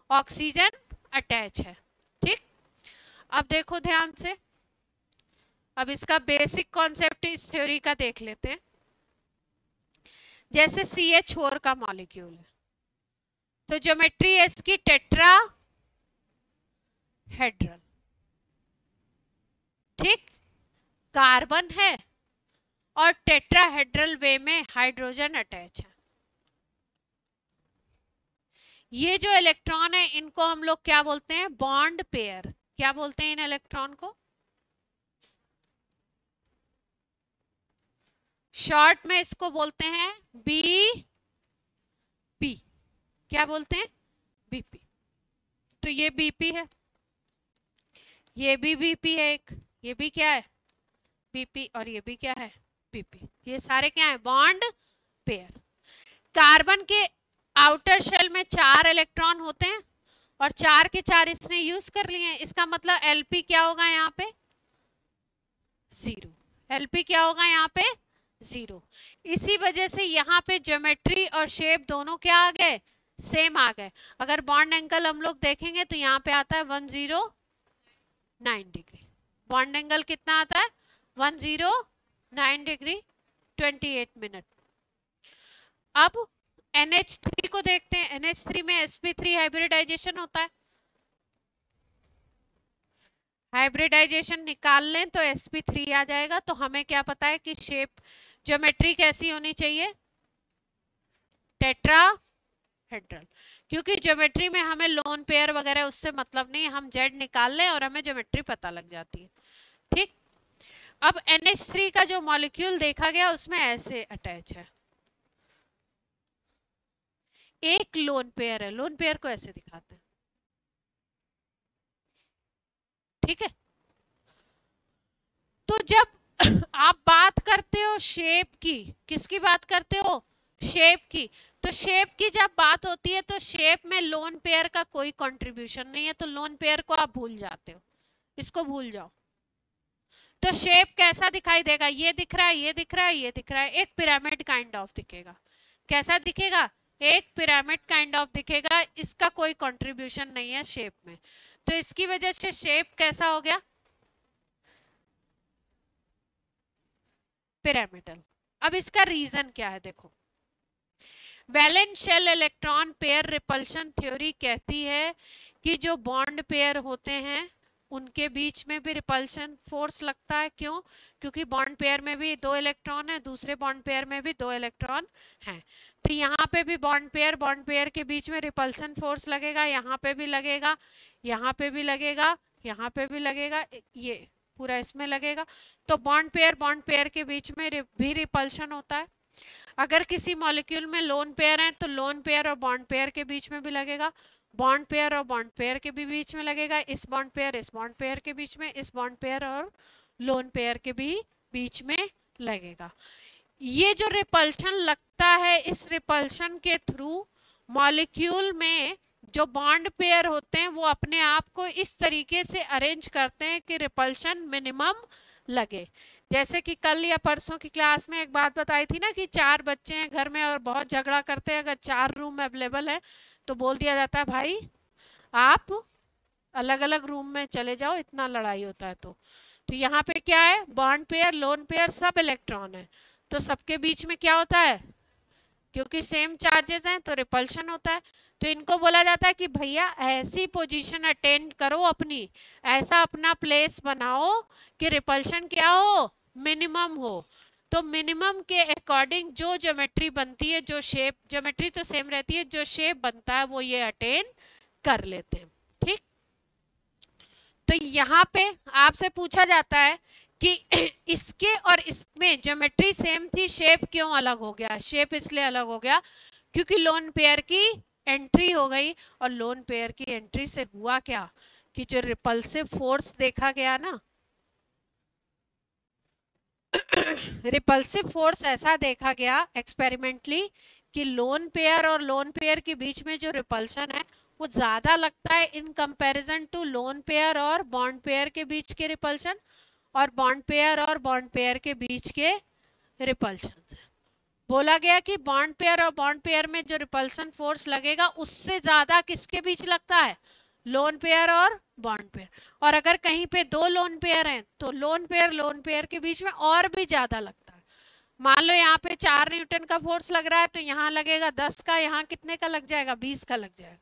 ऑक्सीजन अटैच है। ठीक। अब देखो ध्यान से, अब इसका बेसिक कॉन्सेप्ट इस थ्योरी का देख लेते हैं। जैसे CH4 का मॉलिक्यूल है तो ज्योमेट्री है इसकी टेट्राहेड्रल। ठीक। कार्बन है और टेट्राहेड्रल वे में हाइड्रोजन अटैच है। ये जो इलेक्ट्रॉन है इनको हम लोग क्या बोलते हैं, बॉन्ड पेयर। क्या बोलते हैं इन इलेक्ट्रॉन को, शॉर्ट में इसको बोलते हैं BP। क्या बोलते हैं, BP। तो ये BP है, ये भी BP है एक, ये भी क्या है BP, और ये भी क्या है BP। ये सारे क्या है, बॉन्ड पेयर। कार्बन के आउटर शेल में 4 इलेक्ट्रॉन होते हैं और 4 के 4 इसने यूज कर लिए हैं। इसका मतलब Lp क्या होगा यहाँ पे, 0। Lp क्या होगा यहाँ पे, 0। इसी वजह से यहाँ पे ज्योमेट्री और शेप दोनों क्या आ गए, सेम आ गए। अगर बॉन्ड एंगल हम लोग देखेंगे तो यहाँ पे आता है 109 डिग्री। बॉन्ड एंगल कितना आता है 109 डिग्री 28 मिनट। अब NH3 को देखते हैं। NH3 में sp3 हाइब्रिडाइजेशन होता है। हाइब्रिडाइजेशन निकाल लें तो sp3 आ जाएगा। तो हमें क्या पता है कि शेप ज्योमेट्री कैसी होनी चाहिए, टेट्राहेड्रल। क्योंकि ज्योमेट्री में हमें लोन पेयर वगैरह उससे मतलब नहीं, हम जेड निकाल लें और हमें ज्योमेट्री पता लग जाती है। ठीक, अब NH3 का जो मॉलिक्यूल देखा गया उसमें ऐसे अटैच है, एक लोन पेयर है। लोन पेयर को ऐसे दिखाते हैं, ठीक है। तो जब आप बात करते हो शेप की, किसकी बात करते हो, शेप की, तो शेप की जब बात होती है तो शेप में लोन पेयर का कोई कंट्रीब्यूशन नहीं है, तो लोन पेयर को आप भूल जाते हो, इसको भूल जाओ। तो शेप कैसा दिखाई देगा, ये दिख रहा है, ये दिख रहा है, ये दिख रहा है, एक पिरामिड काइंड ऑफ दिखेगा। कैसा दिखेगा, एक पिरामिड काइंड ऑफ दिखेगा। इसका कोई कंट्रीब्यूशन नहीं है शेप में, तो इसकी वजह से शेप कैसा हो गया, पिरामिडल। अब इसका रीजन क्या है, देखो, valence shell electron pair repulsion theory कहती है कि जो बॉन्ड पेयर होते हैं उनके बीच में भी रिपल्शन फोर्स लगता है। क्यों, क्योंकि बॉन्ड पेयर में भी 2 इलेक्ट्रॉन है, दूसरे बॉन्ड पेयर में भी 2 इलेक्ट्रॉन हैं। तो यहाँ पे भी बॉन्ड पेयर के बीच में रिपल्शन फोर्स लगेगा, यहाँ पे भी लगेगा, यहाँ पे भी लगेगा, यहाँ पे भी लगेगा, ये पूरा इसमें लगेगा। तो बॉन्ड पेयर के बीच में भी रिपल्शन होता है। अगर किसी मॉलिक्यूल में लोन पेयर है तो लोन पेयर और बॉन्ड पेयर के बीच में भी लगेगा, बॉन्ड पेयर और बॉन्ड पेयर के भी बीच में लगेगा, इस बॉन्ड पेयर के बीच में, इस बॉन्ड पेयर और लोन पेयर के भी बीच में लगेगा। ये जो रिपल्शन लगता है, इस रिपल्शन के थ्रू मॉलिक्यूल में जो बॉन्ड पेयर होते हैं वो अपने आप को इस तरीके से अरेंज करते हैं कि रिपल्शन मिनिमम लगे। जैसे कि कल या परसों की क्लास में एक बात बताई थी ना कि 4 बच्चे हैं घर में और बहुत झगड़ा करते हैं, अगर 4 रूम अवेलेबल है तो बोल दिया जाता है भाई आप अलग अलग रूम में चले जाओ, इतना लड़ाई होता है। तो यहाँ पे क्या है, बॉन्ड पेयर लोन पेयर सब इलेक्ट्रॉन है, तो सबके बीच में क्या होता है, क्योंकि सेम चार्जेस हैं तो रिपल्शन होता है। तो इनको बोला जाता है कि भैया ऐसी पोजीशन अटेंड करो अपनी, ऐसा अपना प्लेस बनाओ कि रिपल्शन क्या हो, मिनिमम हो। तो मिनिमम के अकॉर्डिंग जो ज्योमेट्री बनती है, जो शेप, ज्योमेट्री तो सेम रहती है, जो शेप बनता है वो ये अटेन कर लेते हैं। ठीक, तो यहाँ पे आपसे पूछा जाता है कि इसके और इसमें ज्योमेट्री सेम थी, शेप क्यों अलग हो गया। शेप इसलिए अलग हो गया क्योंकि लोन पेयर की एंट्री हो गई, और लोन पेयर की एंट्री से हुआ क्या कि जो रिपल्सिव फोर्स देखा गया ना, रिपल्सिव फोर्स ऐसा देखा गया एक्सपेरिमेंटली कि लोन पेयर और लोन पेयर के बीच में जो रिपल्शन है वो ज्यादा लगता है in comparison to lone pair और बॉन्ड पेयर के बीच के रिपल्शन, और बॉन्ड पेयर और बॉन्ड पेयर के बीच के रिपल्शन। बोला गया कि बॉन्ड पेयर और बॉन्ड पेयर में जो रिपल्सन फोर्स लगेगा उससे ज्यादा किसके बीच लगता है, लोन पेयर और बॉन्ड पेयर। और अगर कहीं पे 2 लोन पेयर हैं तो लोन पेयर के बीच में और भी ज्यादा लगता है। मान लो यहाँ पे 4 न्यूटन का फोर्स लग रहा है तो यहाँ लगेगा 10 का, यहाँ कितने का लग जाएगा, 20 का लग जाएगा,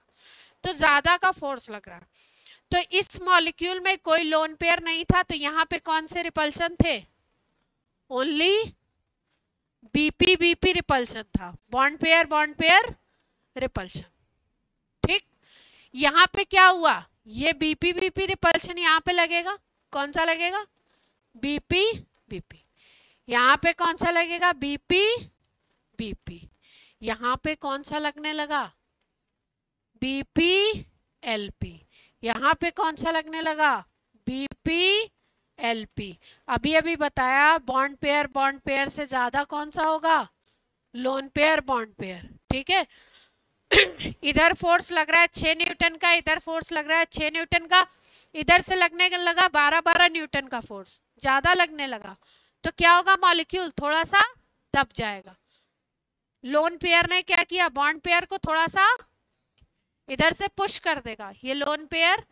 तो ज्यादा का फोर्स लग रहा है। तो इस मॉलिक्यूल में कोई लोन पेयर नहीं था, तो यहाँ पे कौन से रिपल्शन थे, ओनली बीपी रिपल्शन था, बॉन्ड पेयर रिपल्शन। ठीक, यहाँ पे क्या हुआ, ये बीपी रिपल्शन यहाँ पे लगेगा, कौन सा लगेगा, बीपी। यहाँ पे कौन सा लगेगा, बीपी। यहाँ पे कौन सा लगने लगा, बीपी एलपी। यहाँ पे कौन सा लगने लगा, बीपी एलपी। अभी बताया बॉन्ड पेयर से ज्यादा कौन सा होगा, लोन पेयर बॉन्ड पेयर। ठीक है, इधर फोर्स लग रहा है 6 न्यूटन का, इधर फोर्स लग रहा है 6 न्यूटन का, इधर से लगने लगा 12 न्यूटन का फोर्स, ज्यादा लगने लगा। तो क्या होगा, मॉलिक्यूल थोड़ा सा दब जाएगा। लोन पेयर ने क्या किया, बॉन्ड पेयर को थोड़ा सा इधर से पुश कर देगा, ये लोन पेयर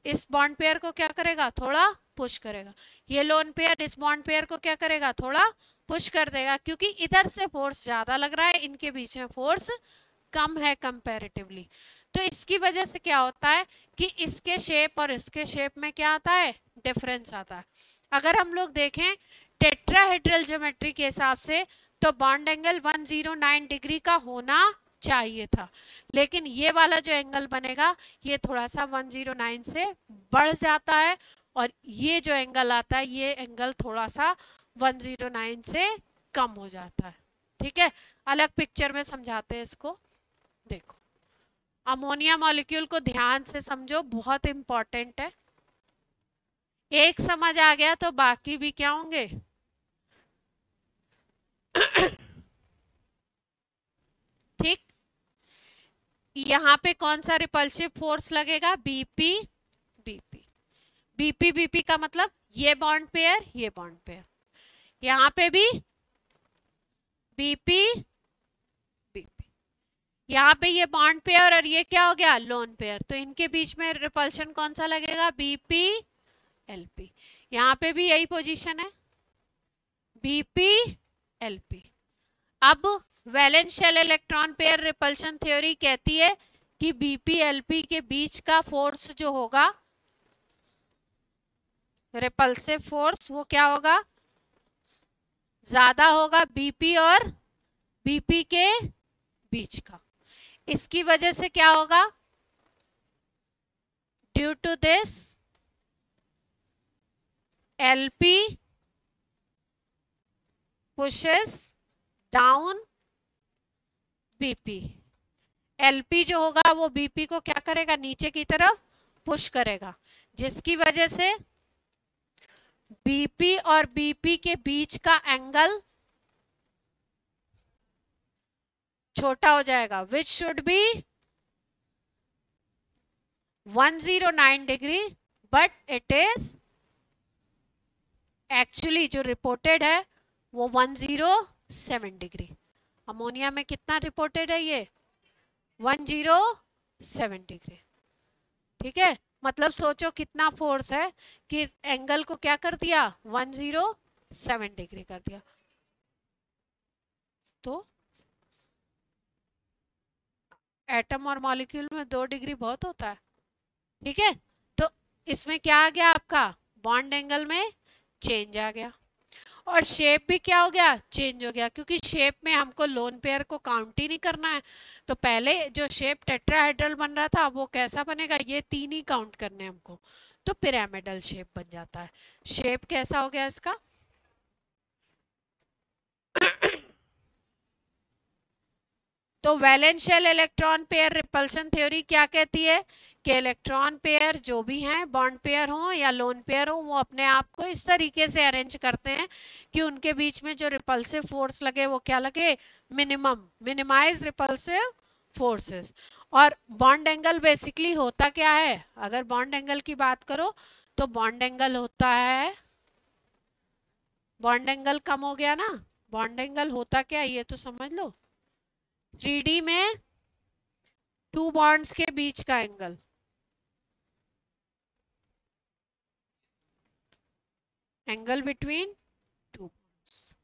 इस बॉन्ड पेयर को क्या करेगा, थोड़ा पुश करेगा। ये लोन पेयर इस बॉन्ड पेयर को क्या करेगा, थोड़ा पुश कर देगा, क्योंकि इधर से फोर्स ज्यादा लग रहा है, इनके बीच में फोर्स कम है कंपैरेटिवली। तो इसकी वजह से क्या होता है कि इसके शेप और इसके शेप में क्या आता है, डिफरेंस आता है। अगर हम लोग देखें टेट्राहेड्रल ज्योमेट्री के हिसाब से तो बॉन्ड एंगल 109 डिग्री का होना चाहिए था, लेकिन ये वाला जो एंगल बनेगा ये थोड़ा सा 109 से बढ़ जाता है, और ये जो एंगल आता है ये एंगल थोड़ा सा 109 से कम हो जाता है। ठीक है, अलग पिक्चर में समझाते हैं इसको। देखो अमोनिया मॉलिक्यूल को ध्यान से समझो, बहुत इंपॉर्टेंट है। एक समझ आ गया तो बाकी भी क्या होंगे ठीक। यहाँ पे कौन सा रिपल्सिव फोर्स लगेगा, बीपी बीपी। बीपी बीपी का मतलब ये बॉन्ड पेयर ये बॉन्ड पेयर, यहाँ पे भी बीपी बीपी, यहाँ पे ये बॉन्ड पेयर और ये क्या हो गया, लोन पेयर। तो इनके बीच में रिपल्शन कौन सा लगेगा, बीपी एलपी। यहाँ पे भी यही पोजीशन है, बीपी एलपी। अब valence shell electron pair repulsion theory कहती है कि बीपी एलपी के बीच का फोर्स जो होगा, रिपल्सिव फोर्स, वो क्या होगा, ज्यादा होगा बीपी और बीपी के बीच का। इसकी वजह से क्या होगा, due to this LP pushes down BP. LP जो होगा वो बीपी को क्या करेगा, नीचे की तरफ पुश करेगा, जिसकी वजह से बीपी और बीपी के बीच का एंगल छोटा हो जाएगा, which should be 109 degree, but it is actually जो रिपोर्टेड है वो 107 डिग्री। अमोनिया में कितना रिपोर्टेड है, ये 107 डिग्री। ठीक है, मतलब सोचो कितना फोर्स है कि एंगल को क्या कर दिया, 107 डिग्री कर दिया। तो एटम और मॉलिक्यूल में 2 डिग्री बहुत होता है। ठीक है, तो इसमें क्या आ गया आपका, बॉन्ड एंगल में चेंज आ गया, और शेप भी क्या हो गया, चेंज हो गया, क्योंकि शेप में हमको लोन पेयर को काउंट ही नहीं करना है। तो पहले जो शेप टेट्राहेड्रल बन रहा था वो कैसा बनेगा, ये 3 ही काउंट करने हैं हमको, तो पिरामिडल शेप बन जाता है। शेप कैसा हो गया इसका तो valence shell electron pair repulsion theory क्या कहती है कि इलेक्ट्रॉन पेयर जो भी हैं, बॉन्ड पेयर हो या लोन पेयर हो, वो अपने आप को इस तरीके से अरेंज करते हैं कि उनके बीच में जो रिपल्सिव फोर्स लगे वो क्या लगे, मिनिमाइज रिपल्सिव फोर्सेस। और बॉन्ड एंगल बेसिकली होता क्या है, अगर बॉन्ड एंगल की बात करो तो बॉन्ड एंगल होता है, बॉन्ड एंगल कम हो गया ना, बॉन्ड एंगल होता क्या है ये तो समझ लो, 3D में 2 बॉन्ड्स के बीच का एंगल, एंगल बिटवीन 2 बॉन्ड्स।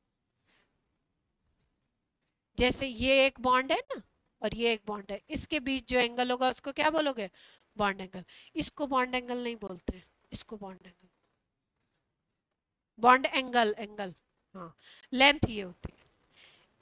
जैसे ये एक बॉन्ड है ना और ये एक बॉन्ड है, इसके बीच जो एंगल होगा उसको क्या बोलोगे, बॉन्ड एंगल। इसको बॉन्ड एंगल नहीं बोलते, इसको bond angle, bond angle, angle हाँ, लेंथ ये होती है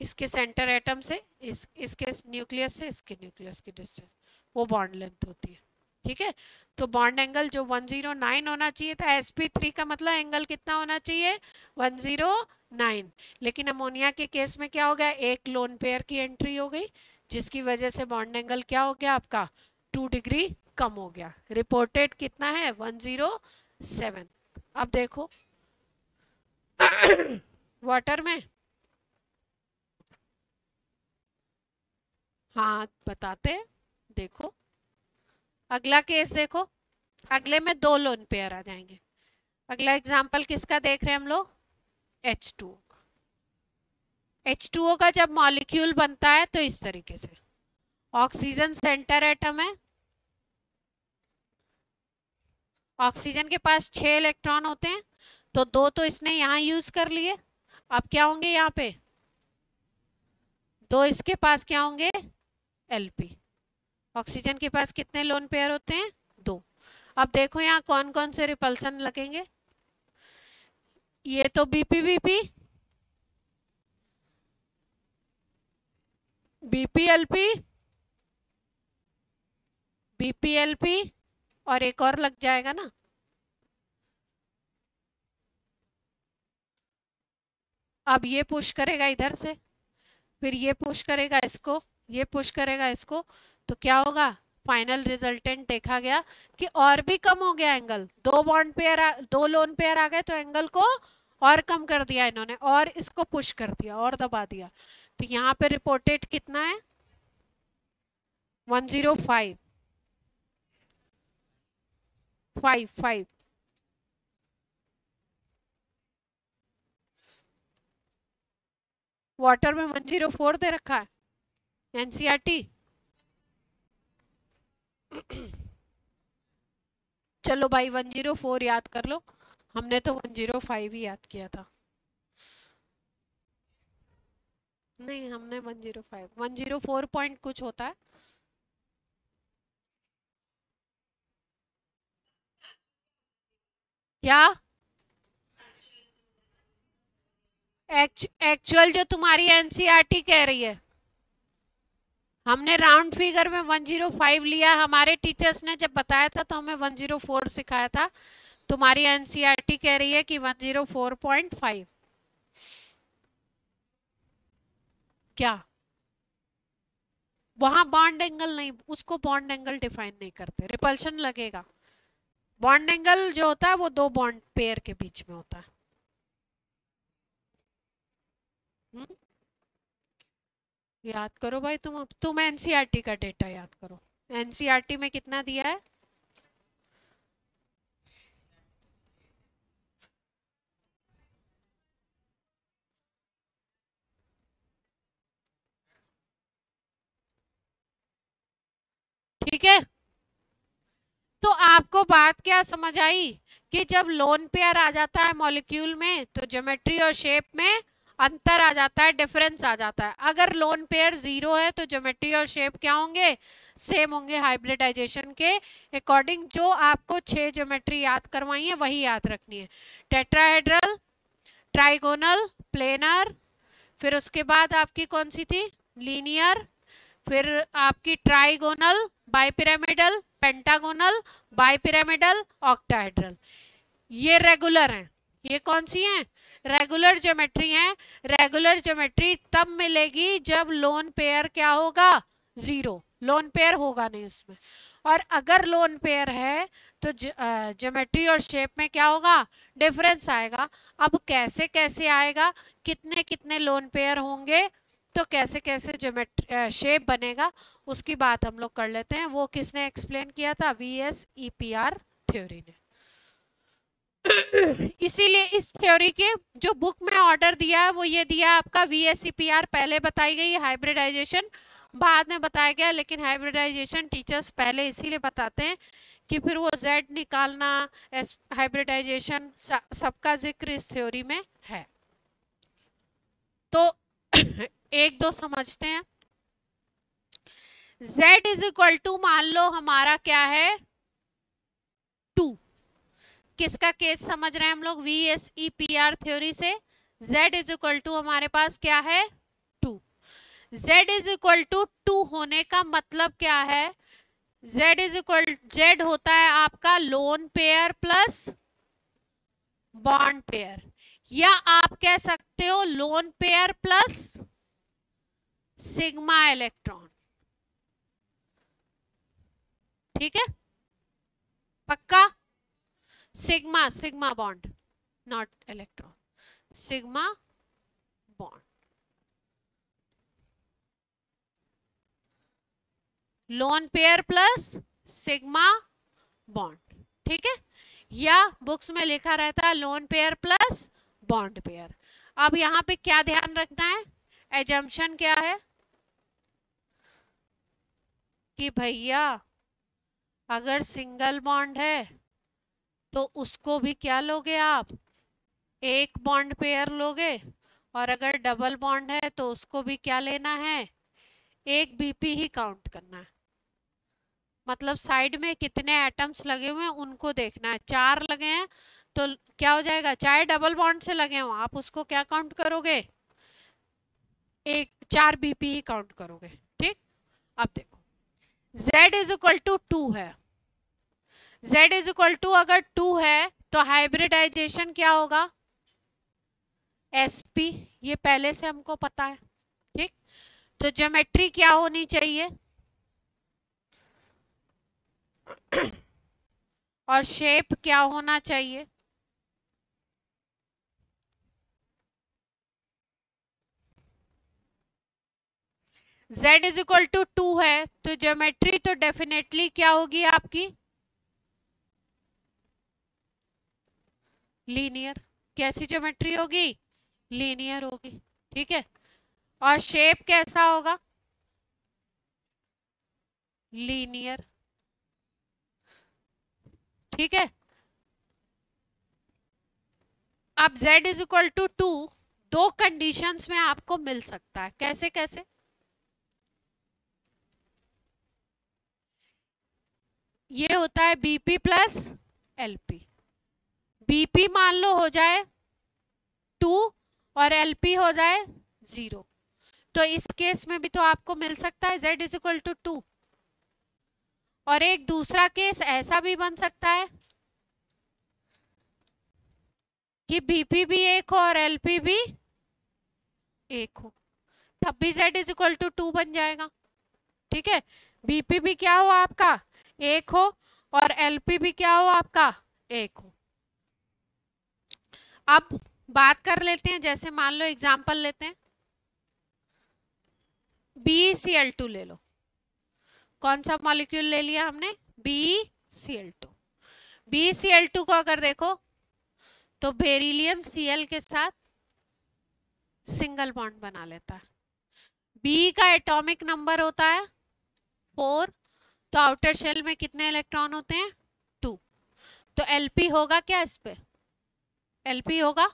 इसके सेंटर एटम से इसके न्यूक्लियस से इसके न्यूक्लियस की डिस्टेंस, वो बॉन्ड लेंथ होती है। ठीक है, तो बॉन्ड एंगल जो 109 होना चाहिए था, sp3 का मतलब एंगल कितना होना चाहिए, 109। लेकिन अमोनिया के केस में क्या हो गया, एक लोन पेयर की एंट्री हो गई, जिसकी वजह से बॉन्ड एंगल क्या हो गया आपका, 2 डिग्री कम हो गया। रिपोर्टेड कितना है, 107। अब देखो वाटर में, हाँ बताते हैं, देखो अगला केस देखो, अगले में 2 लोन पेयर आ जाएंगे। अगला एग्जांपल किसका देख रहे हैं हम लोग, H2O का। H2O का जब मॉलिक्यूल बनता है तो इस तरीके से, ऑक्सीजन सेंटर एटम है ऑक्सीजन के पास 6 इलेक्ट्रॉन होते हैं, तो 2 तो इसने यहाँ यूज कर लिए। अब क्या होंगे यहाँ पे, 2 इसके पास क्या होंगे, Lp। ऑक्सीजन के पास कितने लोन पेयर होते हैं, 2। अब देखो यहाँ कौन कौन से रिपल्सन लगेंगे। ये तो बीपीबीपी, बीपीएलपी, बीपीएलपी और एक और लग जाएगा ना, अब ये पुश करेगा इधर से, फिर ये पुश करेगा इसको, ये पुश करेगा इसको, तो क्या होगा, फाइनल रिजल्टेंट देखा गया कि और भी कम हो गया angle. 2 bond pair, 2 lone pair आ गए तो एंगल को और कम कर दिया इन्होंने, और इसको पुश कर दिया और दबा दिया। तो यहाँ पे रिपोर्टेड कितना है, 105, 5 वाटर में 104 दे रखा है एनसीईआरटी। चलो भाई 104 याद कर लो, हमने तो 105 ही याद किया था। नहीं, हमने 105, 104 पॉइंट कुछ होता है। क्या एक्चुअल जो तुम्हारी एनसीईआरटी कह रही है, हमने राउंड फिगर में 105 लिया, हमारे टीचर्स ने जब बताया था तो हमें 104 सिखाया था। तुम्हारी एनसीईआरटी कह रही है कि 104.5। क्या वहां बॉन्ड एंगल नहीं, उसको बॉन्ड एंगल डिफाइन नहीं करते, रिपल्शन लगेगा। बॉन्ड एंगल जो होता है वो 2 बॉन्ड पेयर के बीच में होता है। याद करो भाई, तुम एनसीईआरटी का डेटा याद करो। एनसीईआरटी में कितना दिया है, ठीक है। तो आपको बात क्या समझ आई कि जब लोन पेयर आ जाता है मॉलिक्यूल में तो ज्योमेट्री और शेप में अंतर आ जाता है, डिफरेंस आ जाता है। अगर लोन पेयर 0 है तो ज्योमेट्री और शेप क्या होंगे, सेम होंगे हाइब्रिडाइजेशन के अकॉर्डिंग। जो आपको 6 ज्योमेट्री याद करवाई है वही याद रखनी है, टेट्राहेड्रल, ट्राइगोनल, प्लेनर, फिर उसके बाद आपकी कौन सी थी, लीनियर, फिर आपकी trigonal, bipyramidal, pentagonal, bipyramidal, octahedral. ये रेगुलर हैं। ये कौन सी हैं, रेगुलर ज्योमेट्री हैं। रेगुलर ज्योमेट्री तब मिलेगी जब लोन पेयर क्या होगा, 0, लोन पेयर होगा नहीं उसमें। और अगर लोन पेयर है तो ज्योमेट्री और शेप में क्या होगा, डिफरेंस आएगा। अब कैसे कैसे आएगा, कितने कितने लोन पेयर होंगे तो कैसे कैसे ज्योमेट्री शेप बनेगा, उसकी बात हम लोग कर लेते हैं। वो किसने एक्सप्लेन किया था, VSEPR थ्योरी ने। इसीलिए इस थ्योरी के जो बुक में ऑर्डर दिया है वो ये दिया आपका, VSEPR पहले बताई गई, हाइब्रिडाइजेशन बाद में बताया गया। लेकिन हाइब्रिडाइजेशन टीचर्स पहले इसीलिए बताते हैं कि फिर वो Z निकालना, हाइब्रिडाइजेशन सबका जिक्र इस थ्योरी में है। तो 1-2 समझते हैं। Z इज इक्वल टू, मान लो हमारा क्या है, 2। किसका केस समझ रहे हैं हम लोग, VSEPR थ्योरी से। Z इज इक्वल टू हमारे पास क्या है, 2। Z इज इक्वल टू 2 होने का मतलब क्या है, Z होता है आपका lone pair plus bond pair, या आप कह सकते हो lone pair plus sigma electron. ठीक है, पक्का, sigma bond, not electron, sigma bond, lone pair plus sigma bond. ठीक है, या बुक्स में लिखा रहता है lone pair plus bond pair. अब यहां पे क्या ध्यान रखना है, एजम्पशन क्या है कि भैया अगर सिंगल बॉन्ड है तो उसको भी क्या लोगे आप, एक बॉन्ड पेयर लोगे, और अगर डबल बॉन्ड है तो उसको भी क्या लेना है, एक बीपी ही काउंट करना है। मतलब साइड में कितने एटम्स लगे हुए हैं उनको देखना है। 4 लगे हैं तो क्या हो जाएगा, चाहे डबल बॉन्ड से लगे हो आप उसको क्या काउंट करोगे, एक 4 बीपी ही काउंट करोगे। ठीक, अब देखो Z इज इक्वल टू 2 है, Z इज इक्वल टू अगर 2 है तो हाइब्रिडाइजेशन क्या होगा, sp, ये पहले से हमको पता है। ठीक, तो ज्योमेट्री क्या होनी चाहिए और शेप क्या होना चाहिए, Z इज इक्वल टू 2 है तो ज्योमेट्री तो डेफिनेटली क्या होगी आपकी, लीनियर। कैसी ज्योमेट्री होगी, लीनियर होगी। ठीक है, और शेप कैसा होगा, लीनियर। ठीक है, अब Z इज इक्वल टू 2 दो कंडीशंस में आपको मिल सकता है। कैसे कैसे, ये होता है बीपी प्लस एलपी। बीपी मान लो हो जाए 2 और एलपी हो जाए 0, तो इस केस में भी तो आपको मिल सकता है Z इज इक्वल टू 2। और एक दूसरा केस ऐसा भी बन सकता है कि बीपी भी 1 हो और एलपी भी 1 हो, तब भी Z इज इक्वल टू 2 बन जाएगा। ठीक है, बीपी भी क्या हो आपका 1 हो और एलपी भी क्या हो आपका 1 हो। अब बात कर लेते हैं, जैसे मान लो एग्जांपल लेते हैं, BeCl2 ले लो। कौन सा मॉलिक्यूल ले लिया हमने, BeCl2। BeCl2 को अगर देखो तो बेरिलियम Cl के साथ सिंगल बॉन्ड बना लेता है। B का एटॉमिक नंबर होता है 4, तो आउटर शेल में कितने इलेक्ट्रॉन होते हैं 2, तो Lp होगा क्या, इस पे Lp होगा,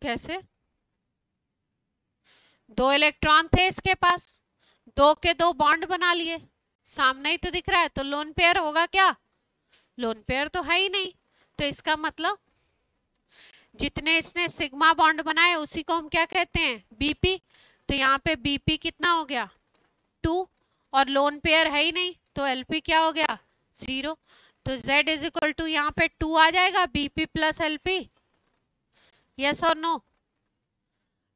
कैसे, 2 इलेक्ट्रॉन थे इसके पास, 2 के 2 बॉन्ड बना लिए, सामने ही तो दिख रहा है, तो लोन पेयर होगा क्या, लोन पेयर तो है ही नहीं। तो इसका मतलब जितने इसने सिग्मा बॉन्ड बनाए उसी को हम क्या कहते हैं, बीपी। तो यहाँ पे बीपी कितना हो गया 2, और लोन पेयर है ही नहीं, तो एलपी क्या हो गया 0। तो Z इज इक्वल टू यहाँ पे 2 आ जाएगा, बीपी प्लस एलपी, यस और नो।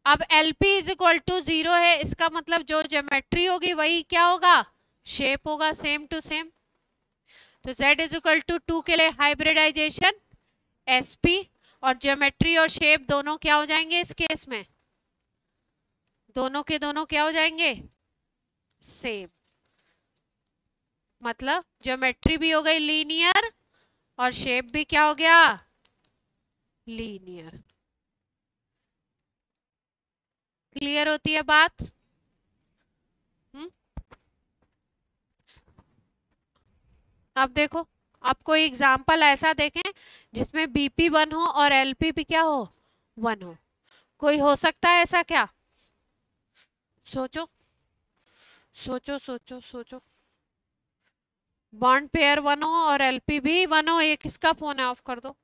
अब LP इज इक्वल टू 0 है, इसका मतलब जो ज्योमेट्री होगी वही क्या होगा, शेप होगा, सेम टू सेम। तो Z इज इक्वल टू 2 के लिए हाइब्रिडाइजेशन SP, और ज्योमेट्री और शेप दोनों क्या हो जाएंगे इस केस में, दोनों के दोनों क्या हो जाएंगे, सेम। मतलब ज्योमेट्री भी हो गई लीनियर और शेप भी क्या हो गया, लीनियर। क्लियर होती है बात। अब देखो, अब कोई एग्जाम्पल ऐसा देखें जिसमें BP 1 हो और LP भी क्या हो 1 हो, कोई हो सकता है ऐसा क्या, सोचो सोचो सोचो सोचो। बॉन्ड पेयर 1 हो और LP भी 1 हो, ये किसका फोन है, ऑफ कर दो।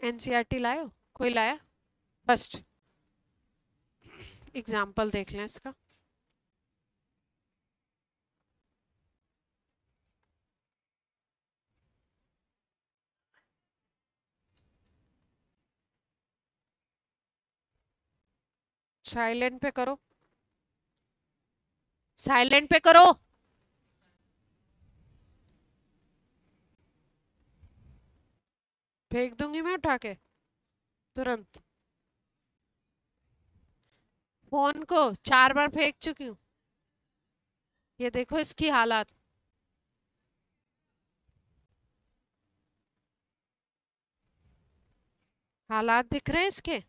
NCERT लाए हो, कोई लाया, फर्स्ट एग्जाम्पल देख लें इसका। साइलेंट पे करो, साइलेंट पे करो। फेंक दूंगी मैं उठा के तुरंत, फोन को 4 बार फेंक चुकी हूँ, ये देखो इसकी हालत। हालात दिख रहे हैं इसके?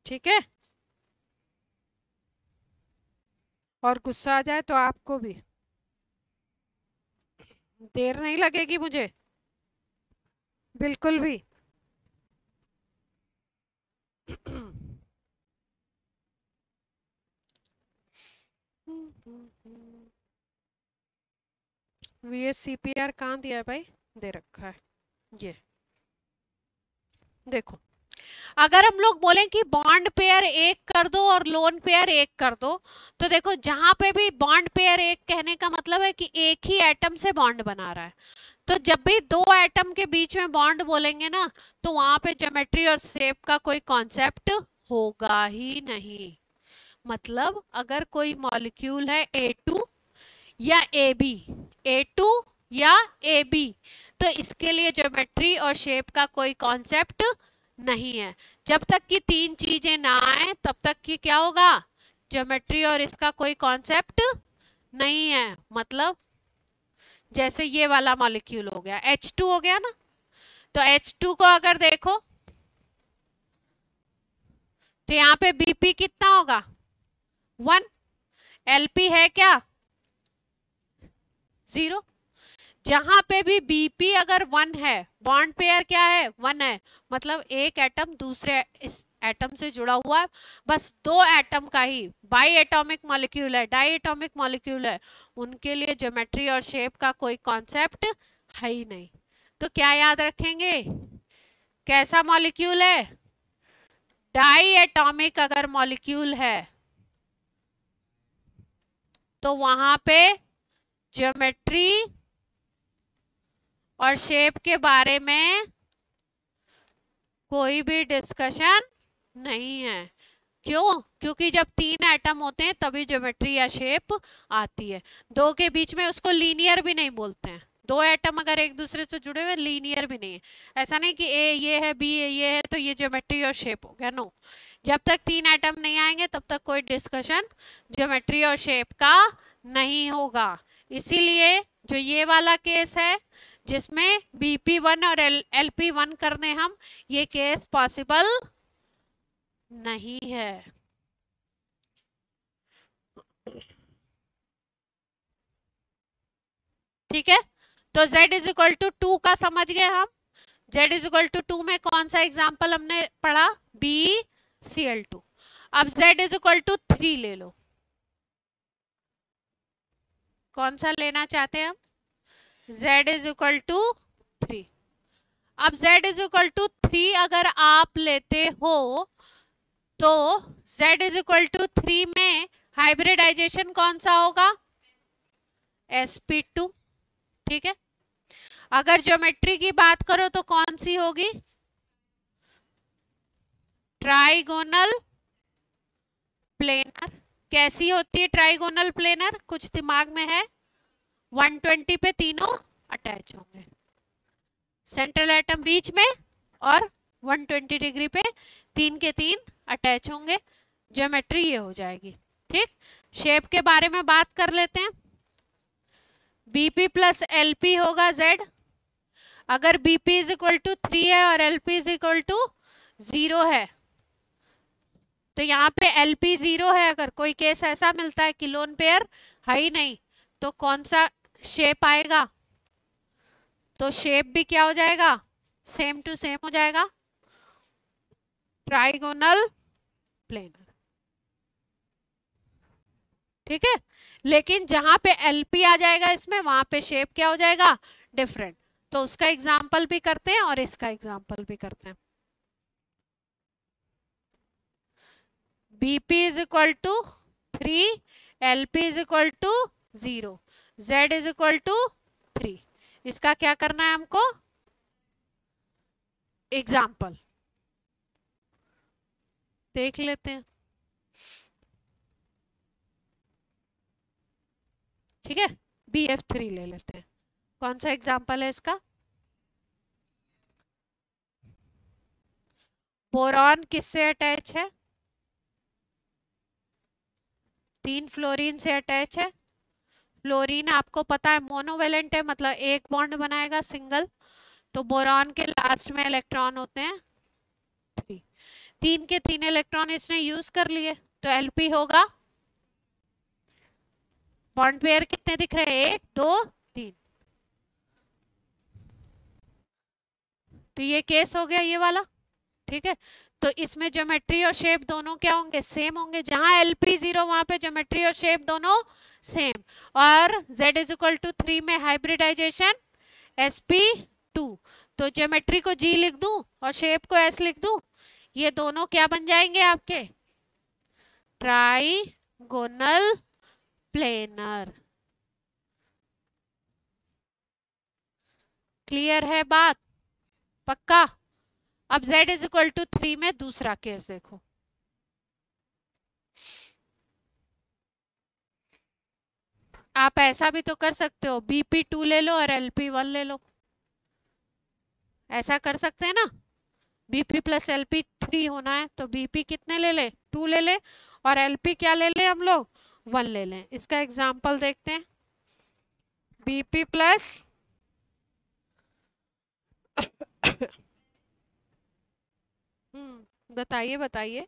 ठीक है, और गुस्सा आ जाए तो आपको भी। देर नहीं लगेगी मुझे बिल्कुल भी। VSCPR कहाँ दिया है भाई? दे रखा है ये। देखो, अगर हम लोग बोलें कि बॉन्ड पेयर एक कर दो और लोन पेयर एक कर दो, तो देखो जहां पे भी बॉन्ड पेयर एक कहने का मतलब है कि एक ही एटम से बॉन्ड बना रहा है। तो जब भी दो एटम के बीच में बॉन्ड बोलेंगे ना, तो वहां पे ज्योमेट्री और शेप का कोई कॉन्सेप्ट होगा ही नहीं। मतलब अगर कोई मॉलिक्यूल है A2 या AB, A2 या AB, तो इसके लिए ज्योमेट्री और शेप का कोई कॉन्सेप्ट नहीं है। जब तक कि तीन चीजें ना आए तब तक कि क्या होगा? ज्योमेट्री और इसका कोई कॉन्सेप्ट नहीं है। मतलब जैसे ये वाला मॉलिक्यूल हो गया, H2 हो गया ना, तो H2 को अगर देखो तो यहाँ पे BP कितना होगा? 1। LP है क्या? 0। जहां पे भी BP अगर 1 है, बॉन्ड पेयर क्या है? 1 है। मतलब एक एटम दूसरे इस एटम से जुड़ा हुआ है। बस दो एटम का ही बाई एटॉमिक मॉलिक्यूल है, डाई एटॉमिक मॉलिक्यूल है, उनके लिए ज्योमेट्री और शेप का कोई कॉन्सेप्ट है ही नहीं। तो क्या याद रखेंगे? कैसा मॉलिक्यूल है? डाई एटॉमिक अगर मॉलिक्यूल है तो वहां पे ज्योमेट्री और शेप के बारे में कोई भी डिस्कशन नहीं है। क्यों? क्योंकि जब तीन एटम होते हैं तभी ज्योमेट्री या शेप आती है। दो के बीच में उसको लीनियर भी नहीं बोलते हैं। दो एटम अगर एक दूसरे से जुड़े हुए, लीनियर भी नहीं है। ऐसा नहीं कि ए ये है, बी ये है, तो ये ज्योमेट्री और शेप हो गया। नो, जब तक तीन एटम नहीं आएंगे तब तक कोई डिस्कशन ज्योमेट्री और शेप का नहीं होगा। इसीलिए जो ये वाला केस है जिसमें BP1 और LP1 करने हम, ये केस पॉसिबल नहीं है। ठीक है, तो Z इज इक्वल टू 2 का समझ गए हम। Z इज इक्वल टू 2 में कौन सा एग्जाम्पल हमने पढ़ा? BCl2। अब Z इज इक्वल टू 3 ले लो। कौन सा लेना चाहते हैं हम? Z is equal to 3। अब Z इज इक्वल टू 3 अगर आप लेते हो तो Z इज इक्वल टू 3 में हाइब्रिडाइजेशन कौन सा होगा? sp2। ठीक है, अगर ज्योमेट्री की बात करो तो कौन सी होगी? Trigonal planar. कैसी होती है ट्राइगोनल प्लेनर? कुछ दिमाग में है? 120 पे तीनों अटैच होंगे, सेंट्रल एटम बीच में, और 120 डिग्री पे तीन के तीन अटैच होंगे। ज्योमेट्री ये हो जाएगी। ठीक, शेप के बारे में बात कर लेते हैं। BP प्लस LP होगा Z। अगर BP इज इक्वल टू 3 है और LP इज इक्वल टू 0 है, तो यहाँ पे LP 0 है। अगर कोई केस ऐसा मिलता है कि लोन पेयर है ही नहीं, तो कौन सा शेप आएगा? तो शेप भी क्या हो जाएगा? सेम टू सेम हो जाएगा, ट्राइगोनल प्लेनर। ठीक है, लेकिन जहां पे LP आ जाएगा इसमें, वहां पे शेप क्या हो जाएगा? डिफरेंट। तो उसका एग्जाम्पल भी करते हैं और इसका एग्जाम्पल भी करते हैं। BP is equal to 3, LP is equal to 0, Z is equal to 3। इसका क्या करना है हमको? एग्जाम्पल देख लेते हैं। ठीक है, BF3 ले लेते हैं। कौन सा एग्जाम्पल है इसका? बोरॉन किससे अटैच है? 3 फ्लोरीन से अटैच है। फ्लोरीन आपको पता है मोनोवेलेंट है, मतलब एक बॉन्ड बनाएगा सिंगल। तो बोरॉन के लास्ट में इलेक्ट्रॉन होते हैं 3, 3 के 3 इलेक्ट्रॉन इसने यूज कर लिए, तो Lp होगा, बॉन्ड पेयर कितने दिख रहे हैं, 1 2 3, तो ये केस हो गया ये वाला, ठीक है। तो इसमें ज्योमेट्री और शेप दोनों क्या होंगे, सेम होंगे, जहां Lp0 वहां पे ज्योमेट्री और शेप दोनों सेम, और Z इज इक्वल टू 3 में हाइब्रिडाइजेशन sp2, तो ज्योमेट्री को G लिख दूं और शेप को S लिख दूं, ये दोनों क्या बन जाएंगे आपके, ट्राइगोनल प्लेनर। क्लियर है बात, पक्का। अब Z इज इक्वल टू 3 में दूसरा केस देखो, आप ऐसा भी तो कर सकते हो, Bp2 ले लो और Lp1 ले लो, ऐसा कर सकते हैं ना, Bp प्लस Lp3 होना है तो Bp कितने ले ले, 2 ले ले, और Lp क्या ले ले हम लोग, 1 ले लें। इसका एग्जाम्पल देखते हैं, Bp प्लस बताइए बताइए,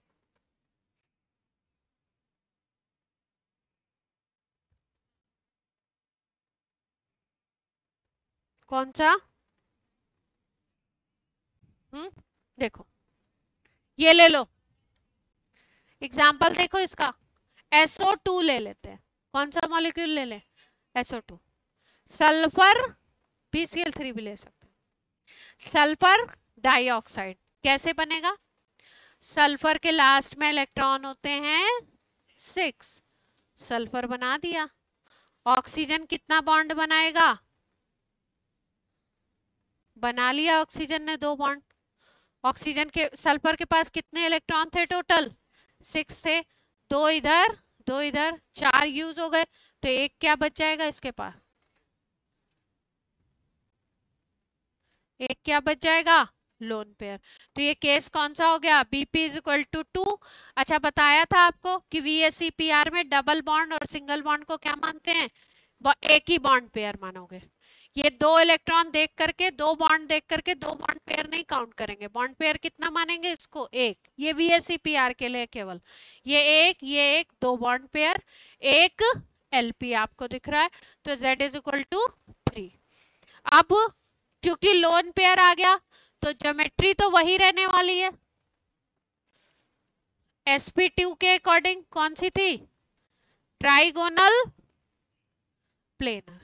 कौन सा, देखो ये ले लो, एग्जाम्पल देखो इसका, SO2 ले लेते हैं, कौन सा मॉलिक्यूल ले लें, SO2, सल्फर PCl3 भी ले सकते हैं, सल्फर डाइऑक्साइड कैसे बनेगा, सल्फर के लास्ट में इलेक्ट्रॉन होते हैं 6, सल्फर बना दिया, ऑक्सीजन कितना बॉन्ड बनाएगा, बना लिया ऑक्सीजन ने 2 बॉन्ड, ऑक्सीजन के सल्फर के पास कितने इलेक्ट्रॉन थे टोटल, 6 थे, 2 इधर 2 इधर, 4 यूज हो गए, तो एक क्या बच जाएगा इसके पास, एक क्या बच जाएगा, लोन पेयर। तो ये केस कौन सा हो गया, Bp इज इक्वल टू 2। अच्छा बताया था आपको कि VSEPR में डबल बॉन्ड और सिंगल बॉन्ड को क्या मानते हैं, एक ही बॉन्ड पेयर मानोगे, ये 2 इलेक्ट्रॉन देख करके, 2 बॉन्ड देख करके 2 बॉन्ड पेयर नहीं काउंट करेंगे, बॉन्ड पेयर कितना मानेंगे इसको, 1, ये VSEPR के लिए केवल, ये एक 2 बॉन्ड पेयर, एक Lp आपको दिख रहा है, तो Z इज इक्वल टू 3। अब क्योंकि लोन पेयर आ गया तो ज्योमेट्री तो वही रहने वाली है, sp2 के अकॉर्डिंग कौन सी थी, ट्राइगोनल प्लेनर,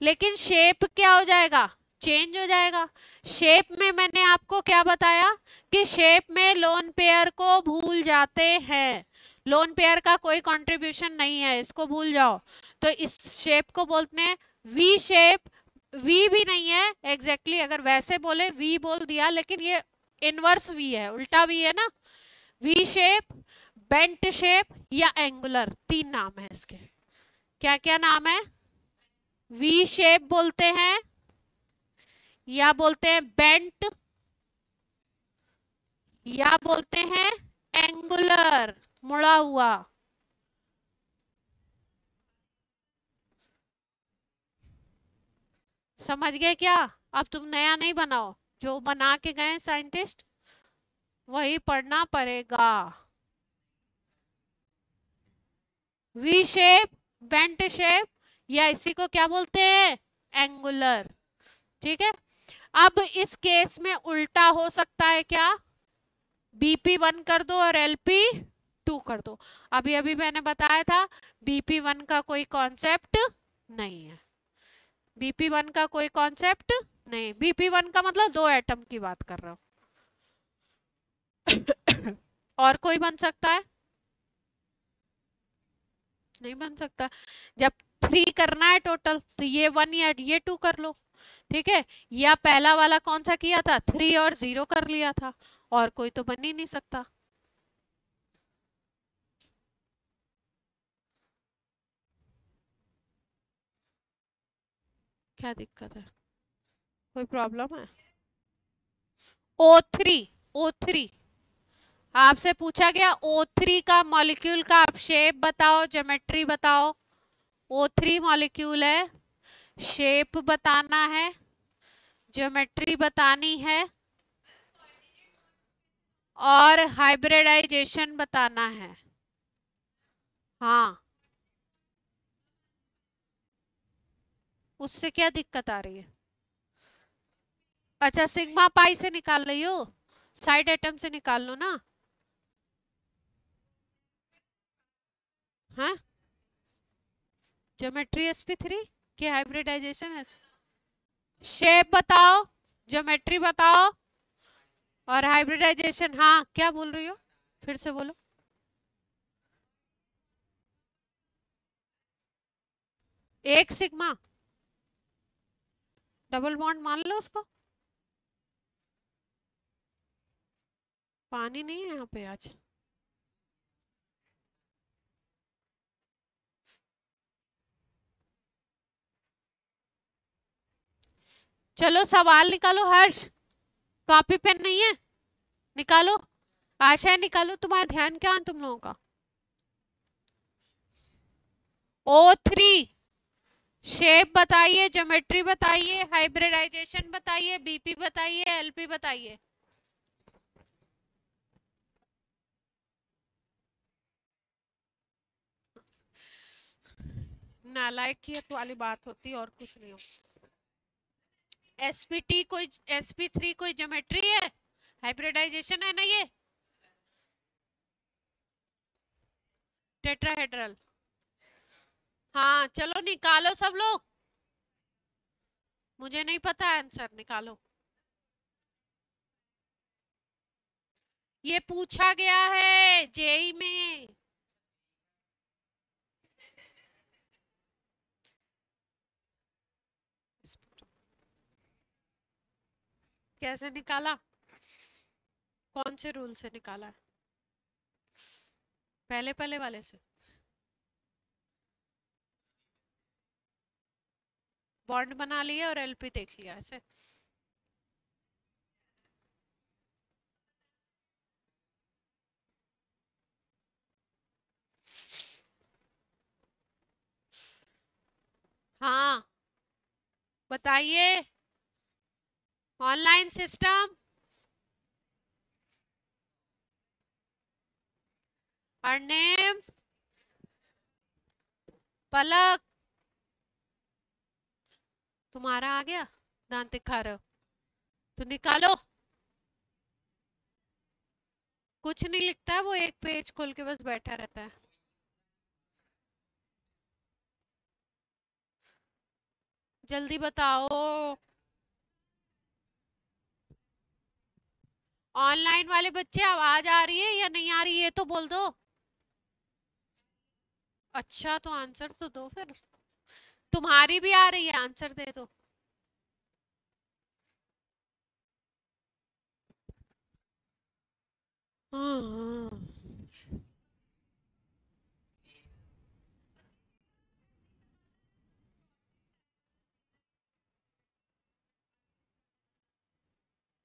लेकिन शेप क्या हो जाएगा, चेंज हो जाएगा। शेप में मैंने आपको क्या बताया कि शेप में लोन पेयर को भूल जाते हैं, लोन पेयर का कोई कंट्रीब्यूशन नहीं है, इसको भूल जाओ, तो इस शेप को बोलते हैं वी शेप, वी भी नहीं है एग्जैक्टली, अगर वैसे बोले वी बोल दिया, लेकिन ये इनवर्स वी है, उल्टा वी है ना, वी शेप, बेंट शेप या एंगुलर, 3 नाम है इसके, क्या क्या नाम है, वी शेप बोलते हैं, या बोलते हैं बेंट, या बोलते हैं एंगुलर, मुड़ा हुआ। समझ गए क्या, अब तुम नया नहीं बनाओ, जो बना के गए साइंटिस्ट वही पढ़ना पड़ेगा, वी शेप, बेंट शेप, या इसी को क्या बोलते हैं, एंगुलर, ठीक है। अब इस केस में उल्टा हो सकता है क्या, Bp1 कर दो और Lp2 कर दो, अभी अभी मैंने बताया था Bp1 का कोई कॉन्सेप्ट नहीं है, Bp1 का कोई कॉन्सेप्ट नहीं, Bp1 का मतलब 2 एटम की बात कर रहा हूं और कोई बन सकता है, नहीं बन सकता, जब 3 करना है टोटल तो ये 1 या ये 2 कर लो, ठीक है, या पहला वाला कौन सा किया था, 3 और 0 कर लिया था, और कोई तो बन ही नहीं सकता। क्या दिक्कत है, कोई प्रॉब्लम है, O3 आपसे पूछा गया O3 का मॉलिक्यूल का आप शेप बताओ, ज्योमेट्री बताओ, O3 मॉलिक्यूल है, शेप बताना है, ज्योमेट्री बतानी है और हाइब्रिडाइजेशन बताना है। हाँ, उससे क्या दिक्कत आ रही है? अच्छा, सिग्मा पाई से निकाल रही हो, साइड एटम से निकाल लो ना। हाँ, ज्योमेट्री sp3 की हाइब्रिडाइजेशन है। शेप बताओ, ज्योमेट्री बताओ और हाइब्रिडाइजेशन। हाँ, क्या बोल रही हो, फिर से बोलो। एक सिग्मा, डबल बॉन्ड मान लो उसको। पानी नहीं है यहाँ पे आज। चलो सवाल निकालो हर्ष, कॉपी पेन नहीं है, निकालो। आशा निकालो, तुम्हारा ध्यान क्या है तुम लोगों का? O3, शेप बताइए, ज्योमेट्री बताइए, हाइब्रिडाइजेशन बताइए, बीपी बताइए, एलपी बताइए। नालायकियत वाली बात होती है और कुछ नहीं हो। sp3 कोई ज्योमेट्री है, हाइब्रिडाइजेशन है ना ये, टेट्राहेड्रल। हाँ चलो निकालो सब लोग, मुझे नहीं पता आंसर, निकालो। ये पूछा गया है जेई में। कैसे निकाला, कौन से रूल से निकाला है? पहले पहले वाले से, बॉन्ड बना लिया और एलपी देख लिया ऐसे। हाँ बताइए, ऑनलाइन सिस्टम, अर्नेम, पलक, तुम्हारा आ गया, दांत दिखा रहे हो तो निकालो। कुछ नहीं लिखता है वो, एक पेज खोल के बस बैठा रहता है। जल्दी बताओ, ऑनलाइन वाले बच्चे आवाज आ रही है या नहीं आ रही है तो बोल दो। अच्छा तो आंसर तो दो फिर, तुम्हारी भी आ रही है, आंसर दे दो।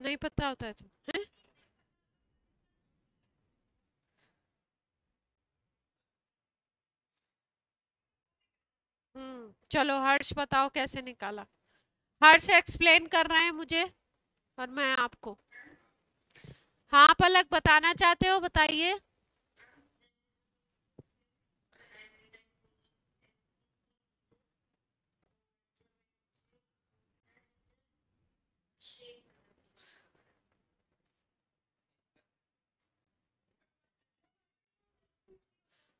नहीं पता होता है तुम्हें? चलो हर्ष बताओ कैसे निकाला। हर्ष एक्सप्लेन कर रहे हैं मुझे और मैं आपको। हाँ पलक, बताना चाहते हो बताइए।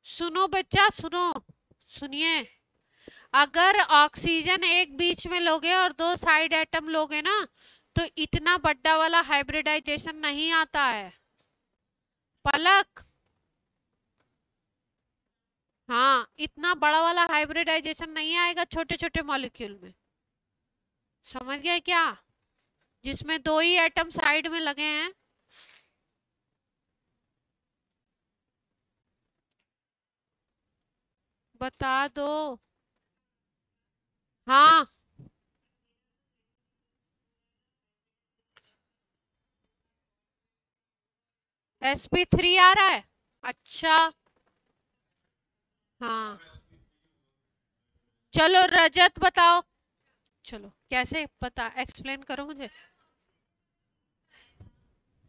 सुनो बच्चा सुनो, सुनिए। अगर ऑक्सीजन एक बीच में लोगे और दो साइड एटम लोगे ना, तो इतना बड़ा वाला हाइब्रिडाइजेशन नहीं आता है पलक। हाँ, इतना बड़ा वाला हाइब्रिडाइजेशन नहीं आएगा छोटे छोटे मॉलिक्यूल में, समझ गए क्या? जिसमें दो ही एटम साइड में लगे हैं। बता दो। हाँ sp3 आ रहा है। अच्छा हाँ, चलो रजत बताओ, चलो कैसे पता, एक्सप्लेन करो मुझे।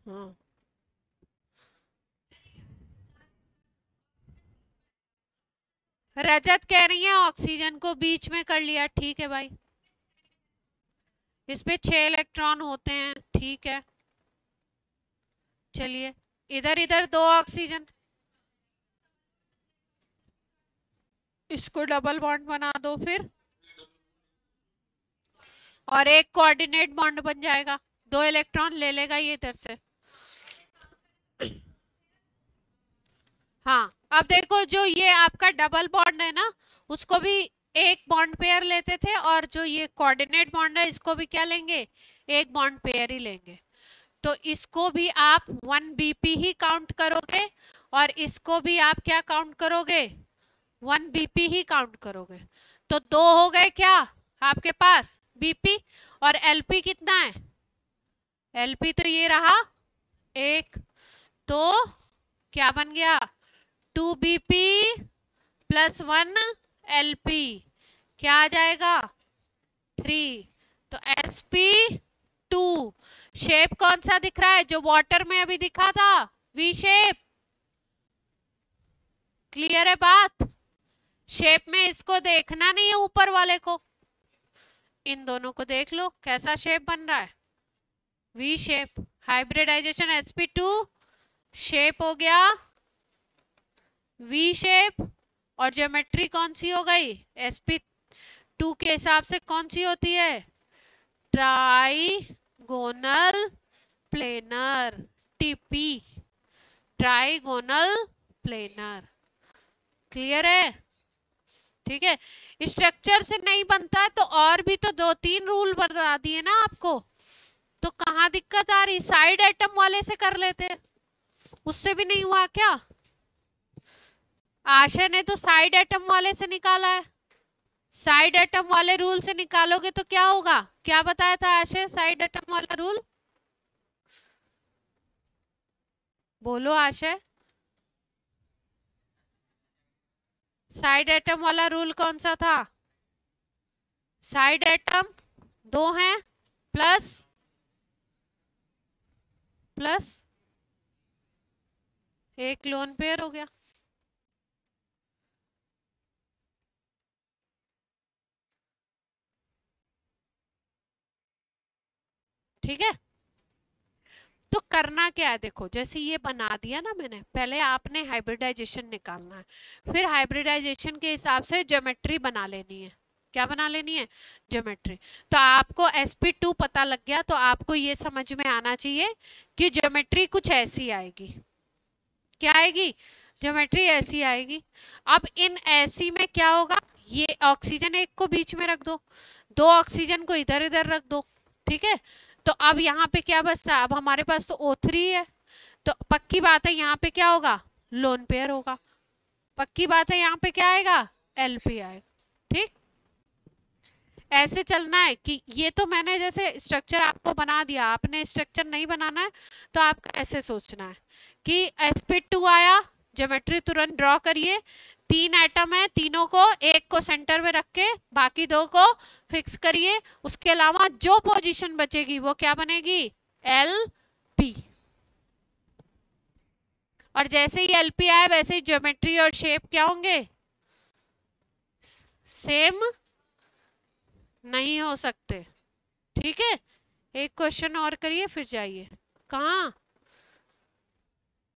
हाँ, रजत कह रही है ऑक्सीजन को बीच में कर लिया, ठीक है भाई। इस पे 6 इलेक्ट्रॉन होते हैं, ठीक है। चलिए इधर इधर 2 ऑक्सीजन, इसको डबल बॉन्ड बना दो फिर, और एक कोऑर्डिनेट बॉन्ड बन जाएगा, 2 इलेक्ट्रॉन ले लेगा ये इधर से। हाँ, अब देखो जो ये आपका डबल बॉन्ड है ना, उसको भी एक बॉन्ड पेयर लेते थे, और जो ये कोऑर्डिनेट बॉन्ड है इसको भी क्या लेंगे, एक बॉन्ड पेयर ही लेंगे। तो इसको भी आप 1 बीपी ही काउंट करोगे, और इसको भी आप क्या काउंट करोगे, 1 बीपी ही काउंट करोगे। तो 2 हो गए क्या आपके पास बीपी, और एलपी कितना है, एलपी तो ये रहा 1, तो क्या बन गया 2 बीपी प्लस 1 एलपी, क्या आ जाएगा 3। तो sp2 शेप कौन सा दिख रहा है, जो वाटर में अभी दिखा था, वी शेप। क्लियर है बात, शेप में इसको देखना नहीं है ऊपर वाले को, इन दोनों को देख लो कैसा शेप बन रहा है, V shape. Hybridisation sp2 shape हो गया वी शेप, और ज्योमेट्री कौन सी हो गई, sp2 के हिसाब से कौन सी होती है, trigonal planar, TP, trigonal planar. Clear है, ठीक है। स्ट्रक्चर से नहीं बनता तो और भी तो 2-3 रूल बता दिए ना आपको, तो कहाँ दिक्कत आ रही, साइड एटम वाले से कर लेते, उससे भी नहीं हुआ क्या, आशा ने तो साइड एटम वाले से निकाला है, साइड एटम वाले रूल से निकालोगे तो क्या होगा, क्या बताया था आशा साइड एटम वाला रूल, बोलो आशा। साइड एटम वाला रूल कौन सा था, साइड एटम 2 हैं प्लस प्लस एक लोन पेयर हो गया, ठीक है। तो करना क्या है, देखो जैसे ये बना दिया ना मैंने, पहले आपने हाइब्रिडाइजेशन निकालना है, फिर हाइब्रिडाइजेशन के हिसाब से ज्योमेट्री बना लेनी है, क्या बना लेनी है, ज्योमेट्री। तो आपको sp2 पता लग गया, तो आपको ये समझ में आना चाहिए कि ज्योमेट्री कुछ ऐसी आएगी, क्या आएगी, ज्योमेट्री ऐसी आएगी। अब इन ऐसी में क्या होगा, ये ऑक्सीजन एक को बीच में रख दो, 2 ऑक्सीजन को इधर इधर रख दो, ठीक है। तो अब यहाँ पे क्या बचता है, अब हमारे पास तो O3 है, तो पक्की बात है यहाँ पे क्या होगा, लोन पेयर होगा, पक्की बात है यहाँ पे क्या आएगा, एलपी आएगा, ठीक। ऐसे चलना है कि ये तो मैंने जैसे स्ट्रक्चर आपको बना दिया, आपने स्ट्रक्चर नहीं बनाना है, तो आपको ऐसे सोचना है कि sp2 आया, ज्योमेट्री तुरंत ड्रॉ करिए, 3 एटम है, तीनों को एक को सेंटर में रख के बाकी 2 को फिक्स करिए, उसके अलावा जो पोजीशन बचेगी वो क्या बनेगी, LP। और जैसे ही LP आए वैसे ही ज्योमेट्री और शेप क्या होंगे, सेम नहीं हो सकते, ठीक है। एक क्वेश्चन और करिए फिर जाइए, कहाँ,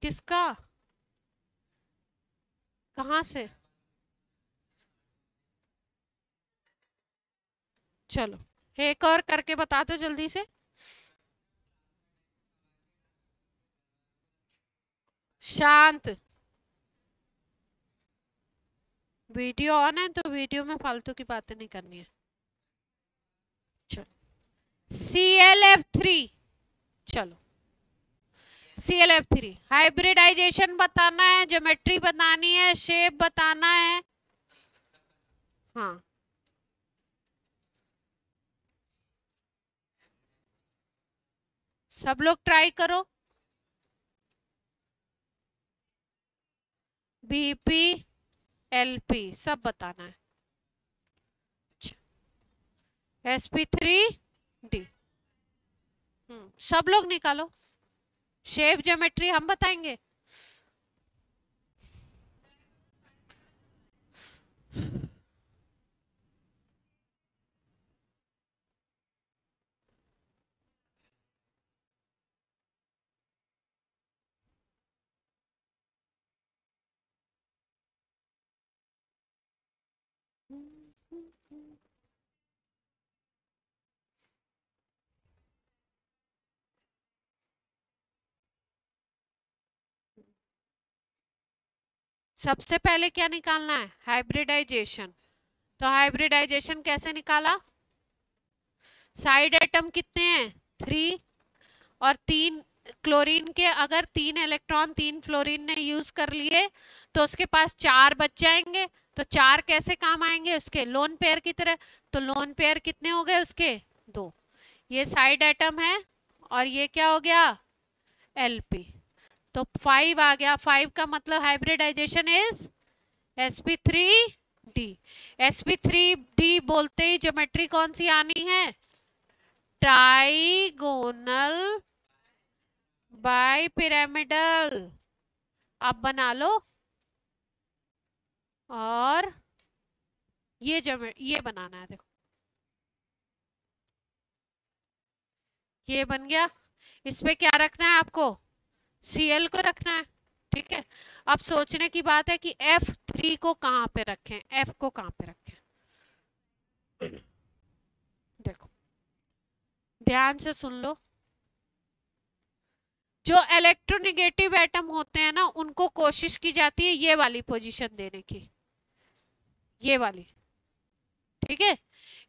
किसका, कहाँ से, चलो एक और करके बता दो जल्दी से। शांत, वीडियो ऑन है तो वीडियो में फालतू की बातें नहीं करनी है। चलो ClF3, चलो ClF3 हाइब्रिडाइजेशन बताना है, ज्योमेट्री बतानी है, शेप बताना है, हाँ सब लोग ट्राई करो, बीपी एलपी सब बताना है। sp3d। सब लोग निकालो। शेप ज्योमेट्री हम बताएंगे। सबसे पहले क्या निकालना है? हाइब्रिडाइजेशन। तो हाइब्रिडाइजेशन कैसे निकाला? साइड एटम कितने हैं? 3 और 3 क्लोरीन के, अगर 3 इलेक्ट्रॉन 3 फ्लोरीन ने यूज कर लिए तो उसके पास 4 बच जाएंगे। तो 4 कैसे काम आएंगे उसके? लोन पेयर की तरह। तो लोन पेयर कितने हो गए उसके? 2। ये साइड एटम है और ये क्या हो गया? एलपी। तो 5 आ गया। 5 का मतलब हाइब्रिडाइजेशन इज sp3d। sp3d बोलते ही ज्योमेट्री कौन सी आनी है? Trigonal bi pyramidal. आप बना लो। और ये बनाना है। देखो ये बन गया। इस पे क्या रखना है आपको? Cl को रखना है। ठीक है। अब सोचने की बात है कि F3 को कहां पे रखें, F को कहां पे रखें। देखो ध्यान से सुन लो। जो इलेक्ट्रोनेगेटिव एटम होते हैं ना, उनको कोशिश की जाती है ये वाली पोजीशन देने की, ये वाली। ठीक है।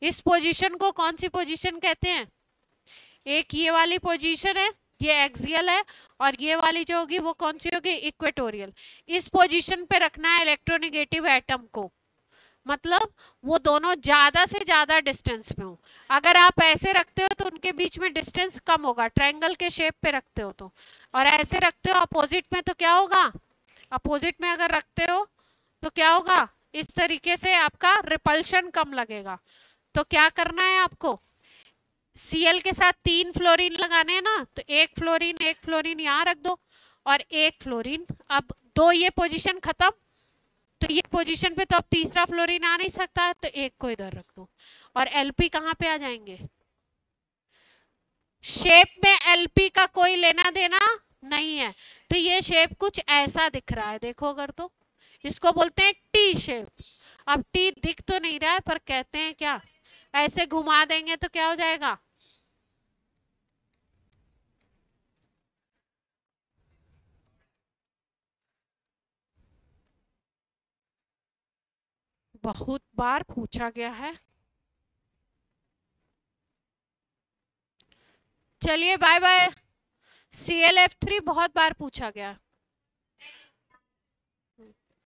इस पोजीशन को कौन सी पोजीशन कहते हैं? एक ये वाली पोजीशन है, ये एक्सियल है, और ये वाली जो होगी वो कौन सी होगी? इक्वेटोरियल। इस पोजीशन पे रखना है इलेक्ट्रोनेगेटिव एटम को। मतलब वो दोनों ज्यादा से ज्यादा डिस्टेंस में हो। अगर आप ऐसे रखते हो तो उनके बीच में डिस्टेंस कम होगा, ट्रायंगल के शेप पे रखते हो तो। और ऐसे रखते हो अपोजिट में तो क्या होगा? अपोजिट में अगर रखते हो तो क्या होगा? इस तरीके से आपका रिपल्शन कम लगेगा। तो क्या करना है आपको? Cl के साथ 3 फ्लोरीन लगाने हैं ना, तो एक फ्लोरीन यहाँ रख दो और एक फ्लोरीन। अब 2 ये पोजीशन खत्म, तो ये पोजीशन पे तो अब तीसरा फ्लोरीन आ नहीं सकता है, तो एक को इधर रख दो। और Lp कहाँ पे आ जाएंगे? शेप में Lp का कोई लेना देना नहीं है। तो ये शेप कुछ ऐसा दिख रहा है, देखो अगर, तो इसको बोलते हैं टी शेप। अब टी दिख तो नहीं रहा है, पर कहते हैं क्या, ऐसे घुमा देंगे तो क्या हो जाएगा? बहुत बार पूछा गया है। चलिए बाय बाय। ClF3 बहुत बार पूछा गया।